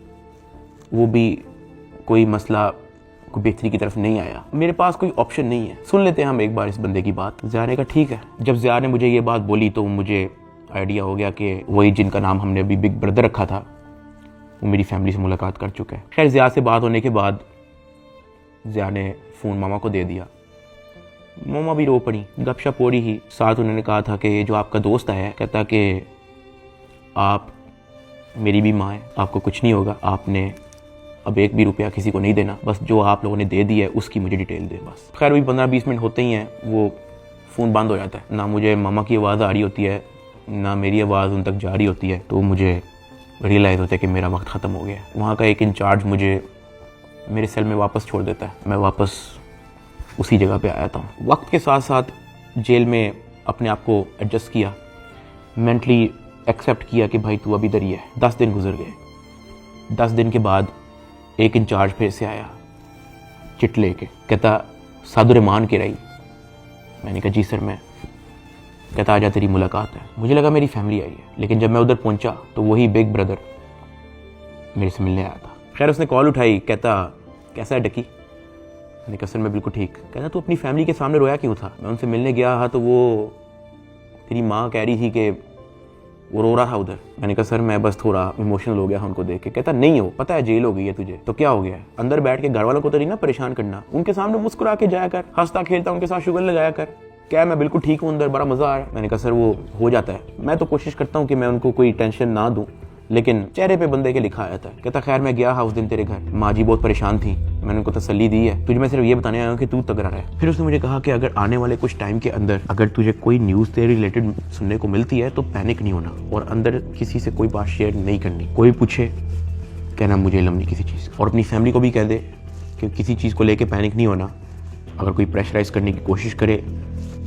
वो भी कोई मसला कोई बेहतरी की तरफ नहीं आया। मेरे पास कोई ऑप्शन नहीं है, सुन लेते हैं हम एक बार इस बंदे की बात। ज़िया ने कहा ठीक है। जब ज़िया ने मुझे ये बात बोली तो मुझे आइडिया हो गया कि वही जिनका नाम हमने अभी बिग ब्रदर रखा था वो मेरी फैमिली से मुलाकात कर चुका है। खैर ज़िया से बात होने के बाद ज़िया ने फ़ोन मामा को दे दिया। मामा भी रो पड़ी, गपशप हो रही ही। साथ उन्होंने कहा था कि जो आपका दोस्त आया है कहता कि आप मेरी भी माँ है, आपको कुछ नहीं होगा, आपने अब 1 भी रुपया किसी को नहीं देना, बस जो आप लोगों ने दे दिया है उसकी मुझे डिटेल दे बस। खैर वही 15-20 मिनट होते ही हैं वो फ़ोन बंद हो जाता है। ना मुझे मामा की आवाज़ आ रही होती है, ना मेरी आवाज़ उन तक जा रही होती है। तो मुझे रियलाइज़ होता है कि मेरा वक्त ख़त्म हो गया। वहाँ का एक इंचार्ज मुझे मेरे सेल में वापस छोड़ देता है। मैं वापस उसी जगह पे आया था। वक्त के साथ साथ जेल में अपने आप को एडजस्ट किया, मेंटली एक्सेप्ट किया कि भाई तू अभी इधर ही है। 10 दिन गुजर गए। 10 दिन के बाद एक इंचार्ज फिर से आया चिट लेके, कहता सादुर रहमान के रही। मैंने कहा जी सर मैं। कहता आजा तेरी मुलाकात है। मुझे लगा मेरी फैमिली आई है, लेकिन जब मैं उधर पहुंचा तो वही बिग ब्रदर मेरे से मिलने आया था। खैर उसने कॉल उठाई, कहता कैसा है डकी। मैंने कहा सर मैं बिल्कुल ठीक। कहता तू अपनी फैमिली के सामने रोया क्यों था। मैं उनसे मिलने गया तो वो तेरी माँ कह रही थी कि वो रो रहा था उधर। मैंने कहा सर मैं बस थोड़ा इमोशनल हो गया उनको देख के। कहता नहीं हो, पता है जेल हो गई है तुझे तो क्या हो गया है, अंदर बैठ के घर वालों को तो नहीं ना परेशान करना, उनके सामने मुस्कुरा के जाया कर, हंसता खेलता उनके साथ शुगर लगाया कर। क्या मैं बिल्कुल ठीक हूँ, अंदर बड़ा मजा आ रहा है। मैंने कहा सर वो हो जाता है, मैं तो कोशिश करता हूँ कि मैं उनको कोई टेंशन ना दूं, लेकिन चेहरे पे बंदे के लिखा आया था। कहता खैर मैं गया उस दिन तेरे घर, माँ जी बहुत परेशान थी, मैंने उनको तसल्ली दी है, तुझे मैं सिर्फ ये बताने आया हूँ कि तू तगड़ा रहे। फिर उसने मुझे कहा कि अगर आने वाले कुछ टाइम के अंदर अगर तुझे कोई न्यूज़ तेरे रिलेटेड सुनने को मिलती है तो पैनिक नहीं होना और अंदर किसी से कोई बात शेयर नहीं करनी। कोई पूछे कहना मुझे इल्म नहीं किसी चीज़, और अपनी फैमिली को भी कह दे कि किसी चीज़ को लेके पैनिक नहीं होना। अगर कोई प्रेशराइज करने की कोशिश करे,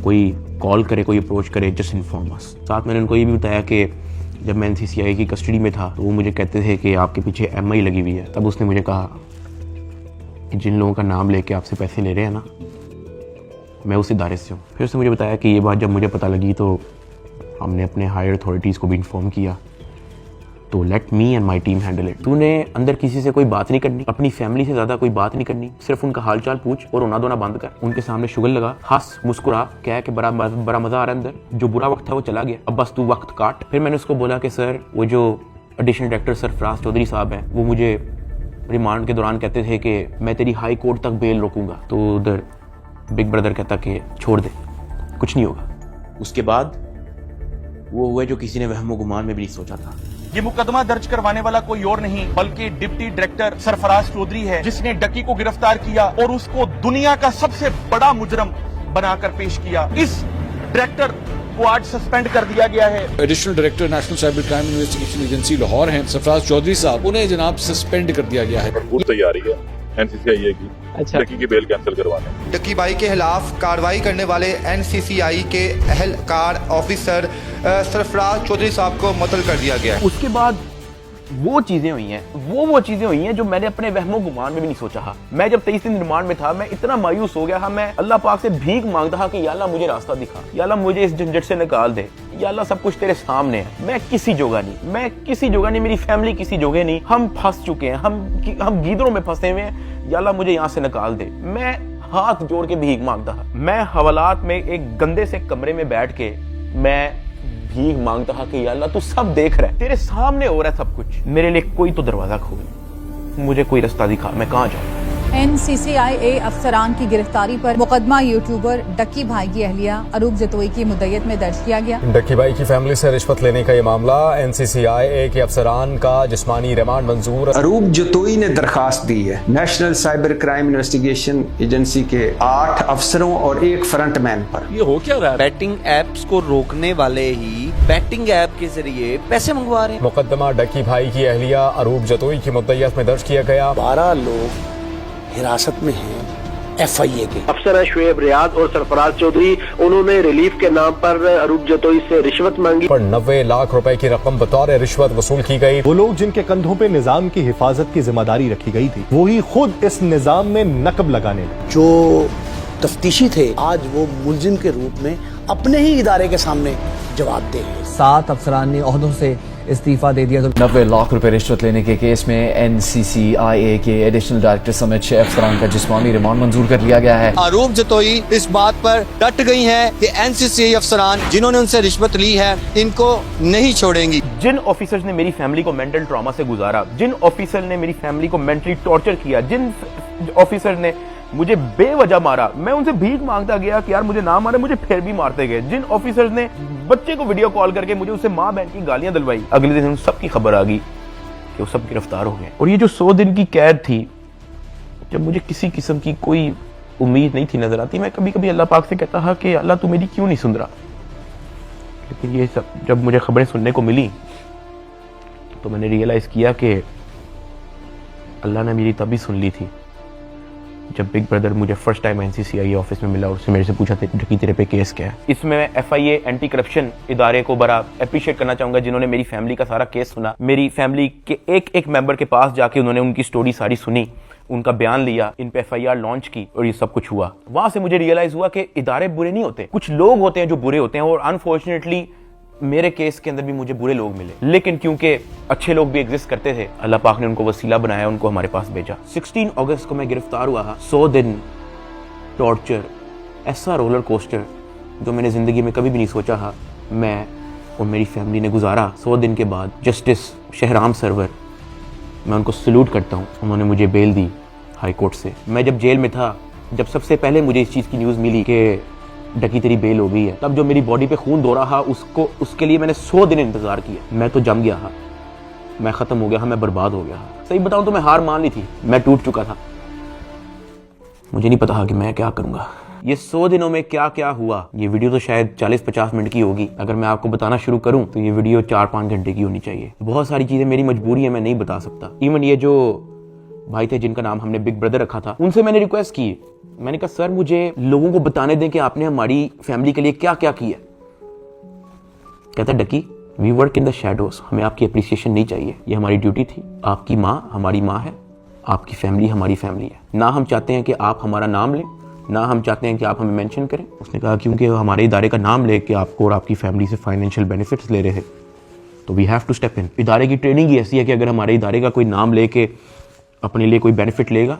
कोई कॉल करे, कोई अप्रोच करे, जस्ट इन्फॉर्म अस। साथ मैंने उनको ये भी बताया कि जब मैं NCCI की कस्टडी में था तो वो मुझे कहते थे कि आपके पीछे MI लगी हुई है। तब उसने मुझे कहा कि जिन लोगों का नाम लेके आपसे पैसे ले रहे हैं ना, मैं उस इदारे से हूँ। फिर उसने मुझे बताया कि ये बात जब मुझे पता लगी तो हमने अपने हायर अथॉरिटीज़ को भी इन्फॉर्म किया, तो let me and my team handle it. तूने अंदर किसी से कोई बात नहीं करनी, अपनी फैमिली से ज़्यादा कोई बात नहीं करनी, सिर्फ उनका हालचाल पूछ और रोना धोना बंद कर, उनके सामने शुगर लगा, हंस मुस्कुरा, कह के बड़ा मज़ा आ रहा है अंदर, जो बुरा वक्त था वो चला गया, अब बस तू वक्त काट। फिर मैंने उसको बोला कि सर वो जो एडिशनल डायरेक्टर सरफराज चौधरी साहब हैं वो मुझे रिमांड के दौरान कहते थे कि मैं तेरी हाई कोर्ट तक बेल रोकूंगा। तो उधर बिग ब्रदर कहता कि छोड़ दे, कुछ नहीं होगा। उसके बाद वो हुआ जो किसी ने वहमो गुमान में भी नहीं सोचा था। ये मुकदमा दर्ज करवाने वाला कोई और नहीं बल्कि डिप्टी डायरेक्टर सरफराज चौधरी है, जिसने डकी को गिरफ्तार किया और उसको दुनिया का सबसे बड़ा मुजरम बनाकर पेश किया। इस डायरेक्टर को आज सस्पेंड कर दिया गया है। Additional director national cyber crime investigation agency Lahore हैं सरफराज चौधरी साहब, उन्हें जनाब सस्पेंड कर दिया गया है। भरपूर तैयारी है NCCI की डकी की बेल कैंसिल करवाने। डकी भाई के खिलाफ कार्रवाई करने वाले NCCI के अहलकार ऑफिसर सरफराज चौधरी साहब को मुअत्तल कर दिया गया है। उसके बाद वो चीज़ें हुई हैं, वो चीज़ें हुई हैं जो मैंने अपने वहमो गुमान में भी नहीं सोचा था। मैं जब 23 दिन रिमांड में था मैं इतना मायूस हो गया था, मैं अल्लाह पाक से भीख मांगता था कि या अल्लाह मुझे रास्ता दिखा, या अल्लाह मुझे इस झंझट से निकाल दे, या अल्लाह सब कुछ तेरे सामने है, मैं किसी जोगा नहीं, मेरी फैमिली किसी जोगे नहीं, हम फंस चुके हैं, हम गीदरों में फंसे हुए हैं, या अल्लाह मुझे यहाँ से निकाल दे। मैं हाथ जोड़ के भीख मांगता था। मैं हवालात में एक गंदे से कमरे में बैठ के मैं भीख मांगता था कि या अल्लाह तू सब देख रहा है, तेरे सामने हो रहा है सब कुछ, मेरे लिए कोई तो दरवाजा खोल, मुझे कोई रास्ता दिखा, मैं कहाँ जाऊँ। NCCI अफसरान की गिरफ्तारी पर मुकदमा यूट्यूबर डकी भाई की अहलिया अरूब जतोई की मुद्दत में दर्ज किया गया। डकी भाई की फैमिली से रिश्वत लेने का ये मामला, NCCI के अफसरान का जिस्मानी रिमांड मंजूर। अरूब जतोई ने दरखास्त दी है national cyber crime investigation agency के 8 अफसरों और 1 फ्रंटमैन पर। ये हो क्या रहा है? बैटिंग एप्स को रोकने वाले ही बैटिंग ऐप के जरिए पैसे मंगवा रहे हैं। मुकदमा डकी भाई की अहलिया अरूब जतोई की मुद्दत में दर्ज किया गया। 12 लोग हिरासत में हैं FIA के। अफसर शुएब रियाद और सरफराज चौधरी, उन्होंने रिलीफ के नाम पर अरूब जतोई से रिश्वत मांगी। पर 90 लाख रुपए की रकम बतौर रिश्वत वसूल की गई। वो लोग जिनके कंधों पे निजाम की हिफाजत की जिम्मेदारी रखी गई थी, वही खुद इस निजाम में नकब लगाने लगे। जो तफ्तीशी थे आज वो मुलजिम के रूप में अपने ही इदारे के सामने जवाब दे। 7 अफसरान ने ओहदों से इस्तीफा दे दिया। 90 लाख रुपए रिश्वत लेने के केस में NCCI के एडिशनल डायरेक्टर समेत 6 अफसरान का जिस्मानी रिमांड मंजूर कर लिया गया है। अरूब जतोई इस बात पर डट गई हैं कि NCCI अफसरान जिन्होंने उनसे रिश्वत ली है इनको नहीं छोड़ेंगी। जिन ऑफिसर्स ने मेरी फैमिली को मेंटल ट्रॉमा से गुजारा, जिन ऑफिसर ने मेरी फैमिली को मेंटली टॉर्चर किया, जिन ऑफिसर ने मुझे बेवजह मारा, मैं उनसे भीख मांगता गया कि यार मुझे ना मारे, मुझे फिर भी मारते गए। जिन ऑफिसर्स ने बच्चे को वीडियो कॉल करके मुझे उससे माँ बहन की गालियां दिलवाई, अगले दिन उन सबकी खबर आ गई कि वो सब गिरफ्तार हो गए। और ये जो 100 दिन की कैद थी, जब मुझे किसी किस्म की कोई उम्मीद नहीं थी नजर आती, मैं कभी कभी अल्लाह पाक से कहता था कि अल्लाह तू मेरी क्यों नहीं सुन रहा। लेकिन ये सब जब मुझे खबरें सुनने को मिली तो मैंने रियलाइज किया कि अल्लाह ने मेरी तभी सुन ली थी जब बिग ब्रदर मुझे फर्स्ट टाइम NCCI ऑफिस में मिला और उसने मेरे से पूछा था कि तेरे पे केस क्या है। इसमें मैं FIA एंटी करप्शन इदारे को बड़ा अप्रिशिएट करना चाहूंगा, जिन्होंने मेरी फैमिली का सारा केस सुना, मेरी फैमिली के एक एक मेंबर के पास जाके उन्होंने उनकी स्टोरी सारी सुनी, उनका बयान लिया, इन पे FIR लॉन्च की और ये सब कुछ हुआ। वहां से मुझे रियलाइज हुआ कि इदारे बुरे नहीं होते, कुछ लोग होते हैं जो बुरे होते हैं। और अनफॉर्चुनेटली मेरे केस के अंदर भी मुझे बुरे लोग मिले, लेकिन क्योंकि अच्छे लोग भी एग्जिस्ट करते थे, अल्लाह पाक ने उनको वसीला बनाया, उनको हमारे पास भेजा। 16 अगस्त को मैं गिरफ्तार हुआ। 100 दिन टॉर्चर, ऐसा रोलर कोस्टर जो मैंने जिंदगी में कभी भी नहीं सोचा था मैं और मेरी फैमिली ने गुजारा। 100 दिन के बाद जस्टिस शहराम सरवर, मैं उनको सल्यूट करता हूँ, उन्होंने मुझे बेल दी हाई कोर्ट से। मैं जब जेल में था, जब सबसे पहले मुझे इस चीज़ की न्यूज़ मिली कि डकी तेरी बेल हो गई है, तब जो मेरी बॉडी पे खून दौड़ा था उसके लिए मैंने 100 दिन इंतजार किया। मैं तो जम गया था, मैं खत्म हो गया था, मैं बर्बाद हो गया था। सही बताऊं तो मैं हार मान ली थी, मैं टूट चुका था। मुझे नहीं पता था कि मैं क्या करूंगा। ये 100 दिनों में क्या क्या हुआ, ये वीडियो तो शायद 40-50 मिनट की होगी। अगर मैं आपको बताना शुरू करूं तो ये वीडियो 4-5 घंटे की होनी चाहिए। बहुत सारी चीजें मेरी मजबूरी है, मैं नहीं बता सकता। इवन ये जो भाई थे जिनका नाम हमने बिग ब्रदर रखा था, उनसे मैंने रिक्वेस्ट की, मैंने कहा सर मुझे लोगों को बताने दें कि आपने हमारी फैमिली के लिए क्या क्या किया। कहता डकी we work in the shadows, हमें आपकी अप्रिसिएशन नहीं चाहिए, ये हमारी ड्यूटी थी। आपकी माँ हमारी माँ है, आपकी फैमिली हमारी फैमिली है। ना हम चाहते हैं कि आप हमारा नाम लें, ना हम चाहते हैं कि आप हमें मेंशन करें। उसने कहा क्योंकि हमारे इदारे का नाम लेके आपको और आपकी फैमिली से फाइनेंशियल बेनिफिट्स ले रहे हैं तो we have to step in. इदारे की ट्रेनिंग ही ऐसी है कि अगर हमारे इदारे का कोई नाम लेके अपने लिए कोई बेनिफिट लेगा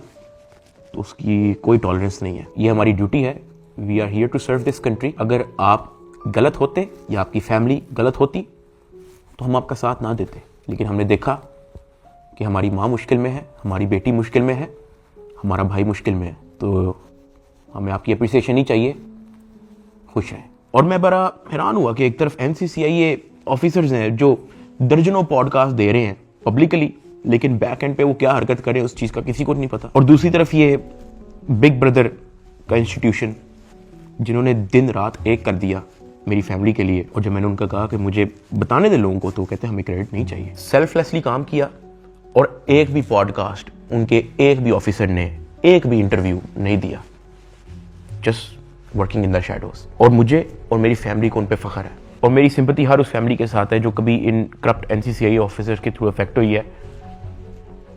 तो उसकी कोई टॉलरेंस नहीं है। ये हमारी ड्यूटी है, we are here to serve this country. अगर आप गलत होते या आपकी फैमिली गलत होती तो हम आपका साथ ना देते, लेकिन हमने देखा कि हमारी माँ मुश्किल में है, हमारी बेटी मुश्किल में है, हमारा भाई मुश्किल में है, तो हमें आपकी अप्रिसिएशन ही चाहिए। खुश हैं। और मैं बड़ा हैरान हुआ कि एक तरफ NCCI ऑफिसर्स हैं जो दर्जनों पॉडकास्ट दे रहे हैं पब्लिकली, लेकिन बैक एंड पे वो क्या हरकत करें उस चीज़ का किसी को नहीं पता। और दूसरी तरफ ये बिग ब्रदर का इंस्टीट्यूशन जिन्होंने दिन रात एक कर दिया मेरी फैमिली के लिए। और जब मैंने उनका कहा कि मुझे बताने दे लोगों को, तो कहते हमें क्रेडिट नहीं चाहिए। सेल्फलेसली काम किया और एक भी पॉडकास्ट उनके एक भी ऑफिसर ने एक भी इंटरव्यू नहीं दिया, just working in the shadows. और मुझे और मेरी फैमिली को उन पर फख्र है, और मेरी सिंपैथी हर उस फैमिली के साथ है जो कभी इन करप्ट NCCI ऑफिसर्स के थ्रू अफेक्ट हुई है।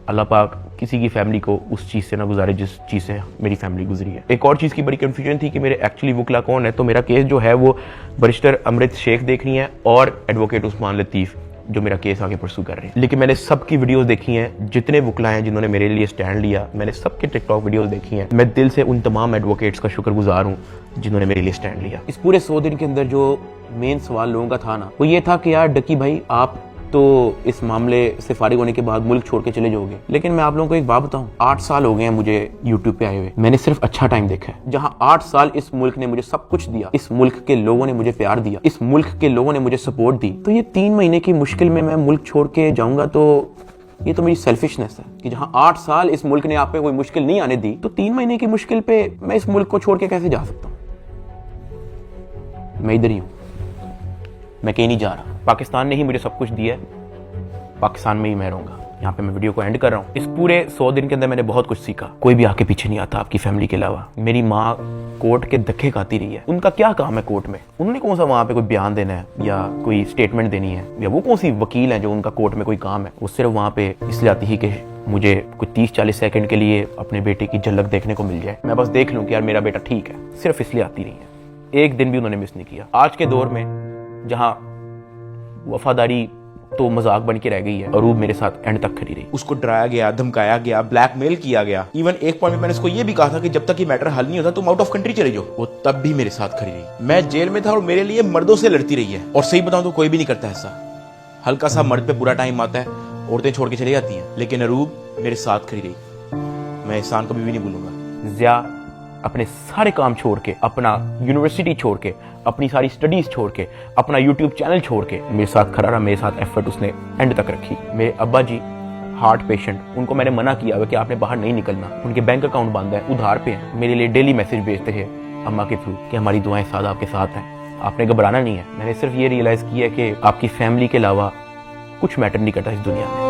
अल्लाह पाक किसी की फैमिली को उस चीज़ से ना गुजारे जिस चीज़ से मेरी फैमिली गुजरी है। एक और चीज़ की बड़ी कन्फ्यूजन थी कि मेरे एक्चुअली वकला कौन है। तो मेरा केस जो है वो बैरिस्टर अमृत शेख देख रही हैं और एडवोकेट उस्मान लतीफ़ जो मेरा केस आगे परसू कर रहे हैं। लेकिन मैंने सबकी वीडियोस देखी हैं, जितने वकला हैं जिन्होंने मेरे लिए स्टैंड लिया, मैंने सबके टिकटॉक वीडियोस देखी हैं। मैं दिल से उन तमाम एडवोकेट्स का शुक्रगुजार हूँ जिन्होंने मेरे लिए स्टैंड लिया। इस पूरे 100 दिन के अंदर जो मेन सवाल लोगों का था ना, वो ये था कि यार डकी भाई आप तो इस मामले से फारिग होने के बाद मुल्क छोड़ के चले जाओगे। लेकिन मैं आप लोगों को एक बात बताऊं, 8 साल हो गए हैं मुझे यूट्यूब पे आए हुए, मैंने सिर्फ अच्छा टाइम देखा है। जहां 8 साल इस मुल्क ने मुझे सब कुछ दिया, इस मुल्क के लोगों ने मुझे प्यार दिया, इस मुल्क के लोगों ने मुझे सपोर्ट दी, तो ये 3 महीने की मुश्किल में मैं मुल्क छोड़ के जाऊंगा तो ये तो मेरी सेल्फिशनेस है कि जहां 8 साल इस मुल्क ने आप पे कोई मुश्किल नहीं आने दी, तो 3 महीने की मुश्किल पे मैं इस मुल्क को छोड़ के कैसे जा सकता हूं। मैं इधर ही हूं, मैं कहीं नहीं जा रहा। पाकिस्तान ने ही मुझे सब कुछ दिया है, पाकिस्तान में ही मैं रहूंगा। यहाँ पे मैं वीडियो को एंड कर रहा हूँ। इस पूरे 100 दिन के अंदर मैंने बहुत कुछ सीखा। कोई भी आके पीछे नहीं आता आपकी फैमिली के अलावा। मेरी माँ कोर्ट के धक्के खाती रही है, उनका क्या काम है कोर्ट में, उन्होंने कौन सा वहाँ पे कोई बयान देना है या कोई स्टेटमेंट देनी है, या वो कौन सी वकील है जो उनका कोर्ट में कोई काम है। वो सिर्फ वहाँ पे इसलिए आती ही कि मुझे कुछ 30-40 सेकंड के लिए अपने बेटे की झलक देखने को मिल जाए, मैं बस देख लूँ कि यार मेरा बेटा ठीक है। सिर्फ इसलिए आती रही है, एक दिन भी उन्होंने मिस नहीं किया। आज के दौर में जहाँ वफादारी तो मजाक बन के रह गई है, अरूब मेरे साथ एंड तक खड़ी रही। उसको डराया गया, धमकाया गया, ब्लैकमेल किया गया। इवन एक पॉइंट में मैंने उसको ये भी कहा था कि जब तक ये मैटर हल नहीं होता तुम आउट ऑफ कंट्री चले जाओ। वो तब भी मेरे साथ खड़ी रही। मैं जेल में था और मेरे लिए मर्दों से लड़ती रही है। और सही बताऊं तो कोई भी नहीं करता ऐसा। हल्का सा मर्द पे बुरा टाइम आता है, औरतें छोड़ के चली जाती हैं, लेकिन अरूब मेरे साथ खड़ी रही। मैं एहसान कभी भी नहीं भूलूंगा। ज़िया अपने सारे काम छोड़ के, अपना यूनिवर्सिटी छोड़ के, अपनी सारी स्टडीज छोड़ के, अपना यूट्यूब चैनल छोड़ के मेरे साथ खड़ा रहा, मेरे साथ एफर्ट उसने एंड तक रखी। मेरे अब्बा जी हार्ट पेशेंट, उनको मैंने मना किया हुआ कि आपने बाहर नहीं निकलना, उनके बैंक अकाउंट बंद है, उधार पे हैं। मेरे लिए डेली मैसेज भेजते हैं अम्मा के थ्रू कि हमारी दुआएं साथ आपके साथ हैं, आपने घबराना नहीं है। मैंने सिर्फ ये रियलाइज़ किया कि आपकी फैमिली के अलावा कुछ मैटर नहीं करता इस दुनिया में।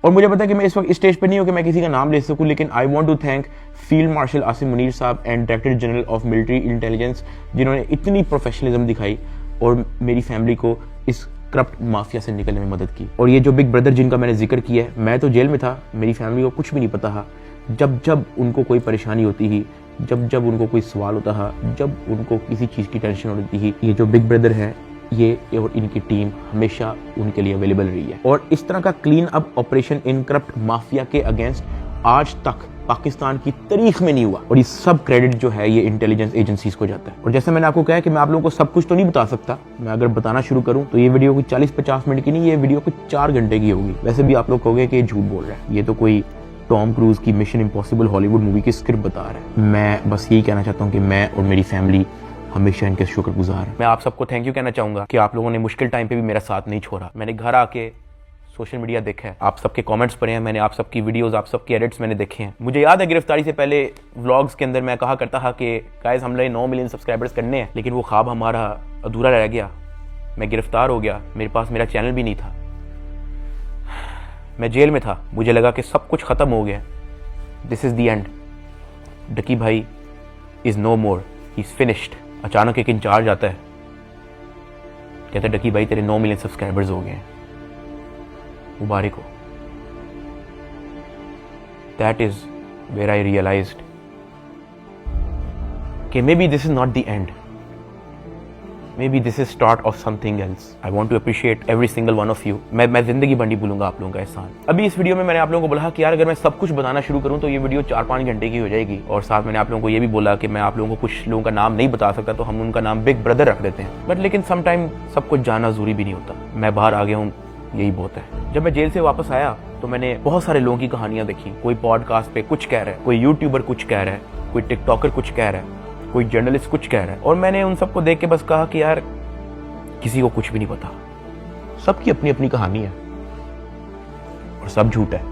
और मुझे पता है कि मैं इस वक्त स्टेज पे नहीं हूँ कि मैं किसी का नाम ले सकूँ, लेकिन I want to thank field marshal Asim Munir साहब and director general of military intelligence, जिन्होंने इतनी प्रोफेशनलिज्म दिखाई और मेरी फैमिली को इस करप्ट माफिया से निकलने में मदद की। और ये जो बिग ब्रदर जिनका मैंने जिक्र किया है, मैं तो जेल में था, मेरी फैमिली को कुछ भी नहीं पता था। जब जब उनको कोई परेशानी होती ही, जब जब उनको कोई सवाल होता था, जब उनको किसी चीज़ की टेंशन होती ही, ये जो बिग ब्रदर है ये और इनकी टीम हमेशा उनके लिए अवेलेबल रही है। और इस तरह का clean up operation in corrupt mafia के अगेंस्ट आज तक पाकिस्तान की तारीख में नहीं हुआ। और ये सब क्रेडिट जो है ये इंटेलिजेंस एजेंसीज को जाता है। और जैसे मैंने आपको कहा कि मैं आप लोगों को सब कुछ तो नहीं बता सकता, मैं अगर बताना शुरू करूं तो ये वीडियो कोई 40-50 मिनट की नहीं, ये वीडियो कोई 4 घंटे की होगी। वैसे भी आप लोग कहोगे कि ये झूठ बोल रहा है, ये तो कोई टॉम क्रूज की मिशन इम्पॉसिबल हॉलीवुड मूवी की स्क्रिप्ट बता रहा है। मैं बस यही कहना चाहता हूँ कि मैं और मेरी फैमिली हमेशा इनके शुक्रगुजार है। मैं आप सबको थैंक यू कहना चाहूंगा कि आप लोगों ने मुश्किल टाइम पे भी मेरा साथ नहीं छोड़ा। मैंने घर आके सोशल मीडिया देखा है, आप सबके कमेंट्स पढ़े हैं, मैंने आप सबकी वीडियोस, आप सबके एडिट्स मैंने देखे हैं। मुझे याद है गिरफ्तारी से पहले व्लॉग्स के अंदर मैं कहा करता था कि गाइस हमने 9 मिलियन सब्सक्राइबर्स करने हैं, लेकिन वो ख्वाब हमारा अधूरा रह गया। मैं गिरफ्तार हो गया, मेरे पास मेरा चैनल भी नहीं था, मैं जेल में था, मुझे लगा कि सब कुछ खत्म हो गया, this is the end, Ducky Bhai is no more, he is finished. अचानक एक इंचार्ज आता है, कहते हैं डकी भाई तेरे 9 मिलियन सब्सक्राइबर्स हो गए हैं, मुबारक हो। That is where I realized कि maybe this is not the end, maybe this is start of something else. I want to appreciate every single one of you. मैं जिंदगी भर नहीं भूलूंगा आप लोगों का एहसान। अभी इस वीडियो में मैंने आप लोगों को बोला कि यार अगर मैं सब कुछ बताना शुरू करूं तो ये वीडियो 4-5 घंटे की हो जाएगी। और साथ मैंने आप लोगों को ये भी बोला कि मैं आप लोगों को कुछ लोगों का नाम नहीं बता सकता, तो हम उनका नाम बिग ब्रदर रख देते हैं। बट लेकिन समटाइम सब कुछ जानना जरूरी भी नहीं होता। मैं बाहर आ गया हूँ, यही बहुत है। जब मैं जेल से वापस आया तो मैंने बहुत सारे लोगों की कहानियां देखी। कोई पॉडकास्ट पे कुछ कह रहा है, कोई यूट्यूबर कुछ कह रहा है, कोई टिकटॉकर कुछ कह रहा है, कोई जर्नलिस्ट कुछ कह रहा है। और मैंने उन सबको देख के बस कहा कि यार किसी को कुछ भी नहीं पता, सबकी अपनी अपनी कहानी है और सब झूठ है।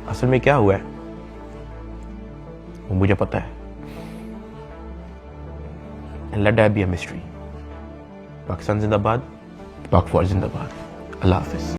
असल में क्या हुआ है वो मुझे पता है। Let that be a mystery. Pakistan जिंदाबाद, पाक फौज जिंदाबाद। अल्लाह हाफिज।